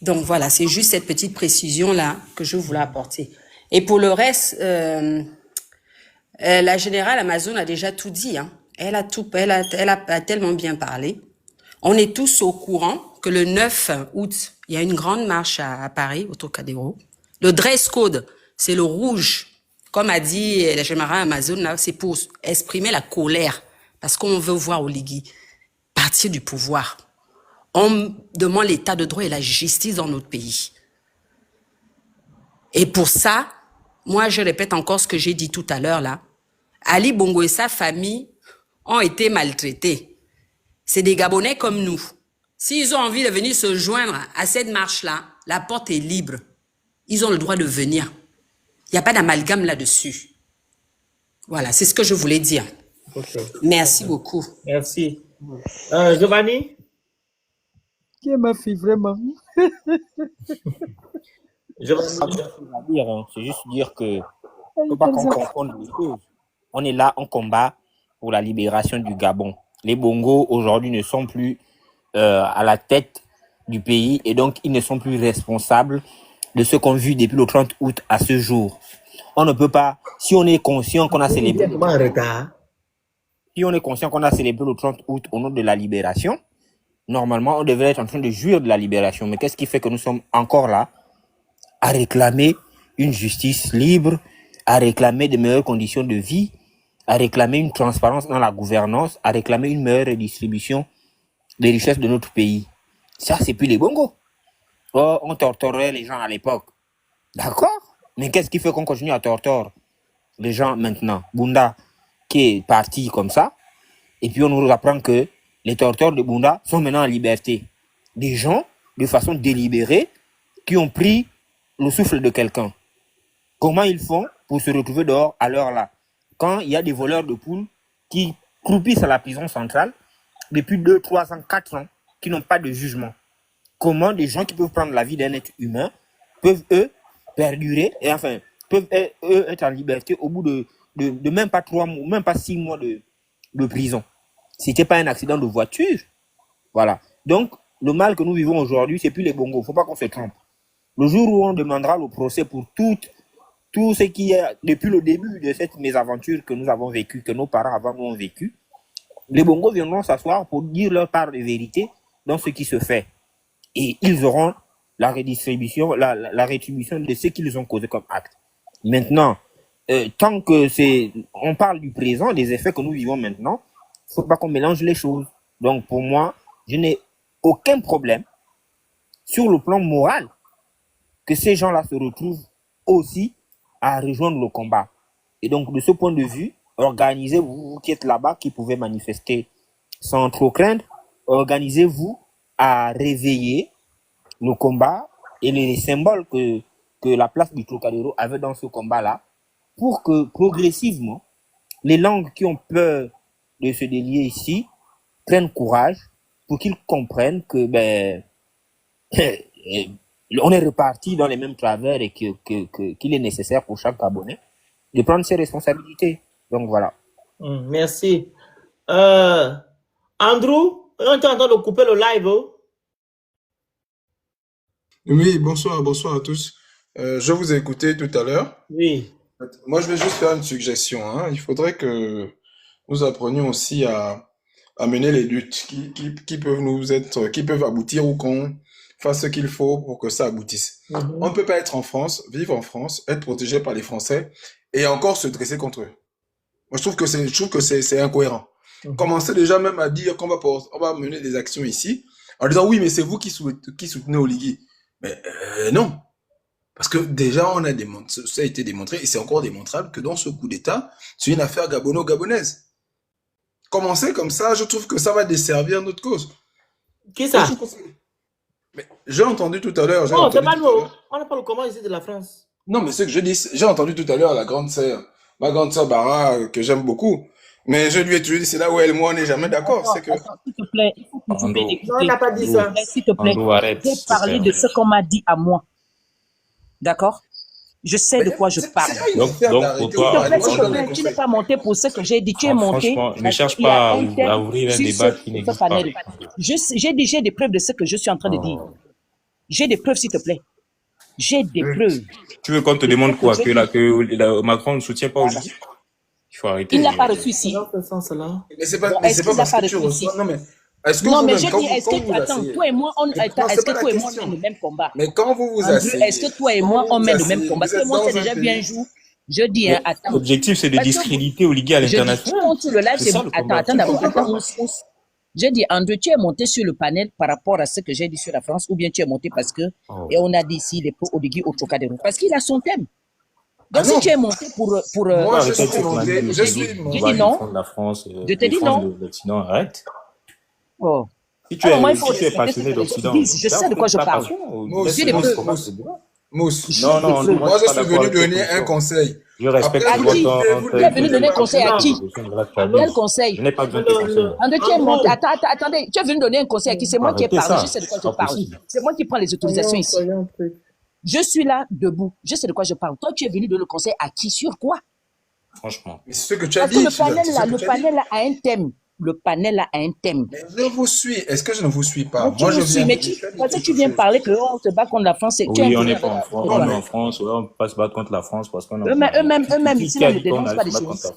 [SPEAKER 9] Donc voilà, c'est juste cette petite précision-là que je voulais apporter. Et pour le reste, la générale Amazon a déjà tout dit. Hein. Elle a tellement bien parlé. On est tous au courant que le 9 août, il y a une grande marche à Paris, au Trocadéro. Le dress code, c'est le rouge. Comme a dit la générale Amazon, c'est pour exprimer la colère. Parce qu'on veut voir Oligui partir du pouvoir. On demande l'état de droit et la justice dans notre pays. Et pour ça, moi, je répète encore ce que j'ai dit tout à l'heure là. Ali Bongo et sa famille ont été maltraités. C'est des Gabonais comme nous. S'ils ont envie de venir se joindre à cette marche-là, la porte est libre. Ils ont le droit de venir. Il n'y a pas d'amalgame là-dessus. Voilà, c'est ce que je voulais dire.
[SPEAKER 2] Okay.
[SPEAKER 9] Merci beaucoup.
[SPEAKER 2] Merci. Giovanni?
[SPEAKER 13] Qui est ma fille, vraiment?
[SPEAKER 4] C'est juste dire que faut pas qu'on confonde les choses. On est là en combat pour la libération du Gabon. Les Bongos aujourd'hui ne sont plus à la tête du pays et donc ils ne sont plus responsables de ce qu'on vit depuis le 30 août à ce jour. On ne peut pas, si on est conscient qu'on a célébré, si on est conscient qu'on a célébré le 30 août au nom de la libération, normalement on devrait être en train de jouir de la libération. Mais qu'est-ce qui fait que nous sommes encore là à réclamer une justice libre, à réclamer de meilleures conditions de vie, à réclamer une transparence dans la gouvernance, à réclamer une meilleure redistribution des richesses de notre pays. Ça, c'est plus les bongos. Oh, on torturait les gens à l'époque. D'accord? Mais qu'est-ce qui fait qu'on continue à torturer les gens maintenant? Bunda, qui est parti comme ça, et puis on nous apprend que les torteurs de Bunda sont maintenant en liberté. Des gens, de façon délibérée, qui ont pris le souffle de quelqu'un. Comment ils font pour se retrouver dehors à l'heure là? Quand il y a des voleurs de poules qui croupissent à la prison centrale depuis 2, 3 ans, 4 ans, qui n'ont pas de jugement. Comment des gens qui peuvent prendre la vie d'un être humain peuvent, eux, perdurer, et enfin, peuvent, eux, être en liberté au bout de même pas 3 mois, même pas 6 mois de prison. C'était pas un accident de voiture. Voilà. Donc, le mal que nous vivons aujourd'hui, c'est plus les bongos. Faut pas qu'on se trompe. Le jour où on demandera le procès pour tout ce qui est, depuis le début de cette mésaventure que nous avons vécue, que nos parents avant nous ont vécu, les bongos viendront s'asseoir pour dire leur part de vérité dans ce qui se fait. Et ils auront la redistribution, la rétribution de ce qu'ils ont causé comme acte. Maintenant, tant que on parle du présent, des effets que nous vivons maintenant, il ne faut pas qu'on mélange les choses. Donc, pour moi, je n'ai aucun problème sur le plan moral que ces gens-là se retrouvent aussi à rejoindre le combat. Et donc, de ce point de vue, organisez-vous, vous qui êtes là-bas, qui pouvez manifester sans trop craindre, organisez-vous à réveiller le combat et les symboles que la place du Trocadéro avait dans ce combat-là, pour que progressivement, les langues qui ont peur de se délier ici prennent courage pour qu'ils comprennent que on est reparti dans les mêmes travers et qu'il est nécessaire pour chaque Gabonais de prendre ses responsabilités. Donc voilà.
[SPEAKER 2] Merci. Andrew, on est en train de couper le live.
[SPEAKER 14] Oui, bonsoir à tous. Je vous ai écouté tout à l'heure.
[SPEAKER 2] Oui.
[SPEAKER 14] Moi, je vais juste faire une suggestion, hein. Il faudrait que nous apprenions aussi à mener les luttes qui peuvent aboutir ou qu'on fasse ce qu'il faut pour que ça aboutisse. On ne peut pas être en France, vivre en France, être protégé par les Français et encore se dresser contre eux. Moi, je trouve que c'est incohérent. Commencer déjà même à dire qu'on va mener des actions ici en disant oui, mais c'est vous qui soutenez Oligui. Mais non. Parce que déjà, ça a été démontré, et c'est encore démontrable, que dans ce coup d'État, c'est une affaire gabono-gabonaise. Commencer comme ça, je trouve que ça va desservir notre cause.
[SPEAKER 2] Qui ça?
[SPEAKER 14] Mais j'ai entendu tout à l'heure.
[SPEAKER 2] Non, c'est pas nous. On n'a pas le comment ici de la France.
[SPEAKER 14] Non, mais ce que je dis, j'ai entendu tout à l'heure ma grande sœur Bara, que j'aime beaucoup. Mais je lui ai toujours dit, c'est là où elle et moi, on n'est jamais d'accord. C'est que...
[SPEAKER 1] S'il te plaît, il faut que tu m'aides écouter.
[SPEAKER 2] Non, on n'a pas dit ça.
[SPEAKER 1] S'il te plaît, je vais parler de ce qu'on m'a dit à moi. D'accord? Je sais de quoi je parle.
[SPEAKER 7] Donc pour toi,
[SPEAKER 1] s'il te plaît, tu n'es pas monté pour ce que j'ai dit. Tu es monté.
[SPEAKER 7] Franchement, ne cherche pas à ouvrir un débat qui n'existe pas.
[SPEAKER 1] J'ai des preuves de ce que je suis en train de dire. J'ai des preuves, s'il te plaît. J'ai des preuves.
[SPEAKER 7] Tu veux qu'on te demande quoi? Que Macron ne soutient pas Oligui? Il faut arrêter.
[SPEAKER 1] Il n'a pas reçu ici.
[SPEAKER 14] Mais c'est pas parce que tu reçois. Non, mais est-ce que
[SPEAKER 1] non, mais je dis, est-ce que, attends, toi et moi, on mène le même combat?
[SPEAKER 14] Mais quand vous vous asseyez.
[SPEAKER 1] Est-ce que toi et moi, on mène le même combat? Parce que moi, c'est déjà vu un jour. Je dis, attends.
[SPEAKER 7] L'objectif, c'est de discréditer Oligui à l'international.
[SPEAKER 1] Sur le live, attends d'abord. Je dis, André, tu es monté sur le panel par rapport à ce que j'ai dit sur la France, ou bien tu es monté parce que, et on a dit ici, les pro-Oligui au Trocadéro. Parce qu'il a son thème. Donc, si tu es monté pour
[SPEAKER 14] moi, je suis monté. Je
[SPEAKER 1] dis non.
[SPEAKER 7] Je te dis non. Sinon, arrête.
[SPEAKER 1] Oh.
[SPEAKER 7] Si tu es passionné d'Occident,
[SPEAKER 1] je sais de quoi je parle.
[SPEAKER 14] Mousse.
[SPEAKER 7] Non,
[SPEAKER 14] moi je suis venu donner un conseil.
[SPEAKER 7] Je respecte
[SPEAKER 1] votre temps. Tu es venu donner un conseil à qui? Quel conseil?
[SPEAKER 7] Je n'ai pas besoin de conseils.
[SPEAKER 1] André, tu es monté. Attendez, tu es venu donner un conseil à qui? C'est moi qui ai parlé. Je sais de quoi je parle. C'est moi qui prends les autorisations ici. Je suis là, debout. Je sais de quoi je parle. Toi, tu es venu donner le conseil à qui? Sur quoi?
[SPEAKER 7] Franchement.
[SPEAKER 14] Mais c'est ce que tu as dit.
[SPEAKER 1] Parce que le panel là a un thème. Le panel a un thème.
[SPEAKER 14] Mais je vous suis. Est-ce que je ne vous suis pas?
[SPEAKER 1] Moi, je viens. Mais parce que tu viens parler qu'on se bat contre la France.
[SPEAKER 7] Oui, on n'est pas en France. On est en France. On ne peut pas se battre contre la France parce qu'on
[SPEAKER 1] a. Eux-mêmes, ici, on ne dénonce pas des choses.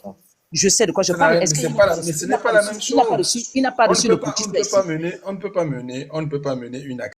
[SPEAKER 1] Je sais de quoi je parle.
[SPEAKER 14] Mais ce n'est pas la même chose.
[SPEAKER 1] Il n'a pas reçu le coup.
[SPEAKER 14] On ne peut pas mener une action.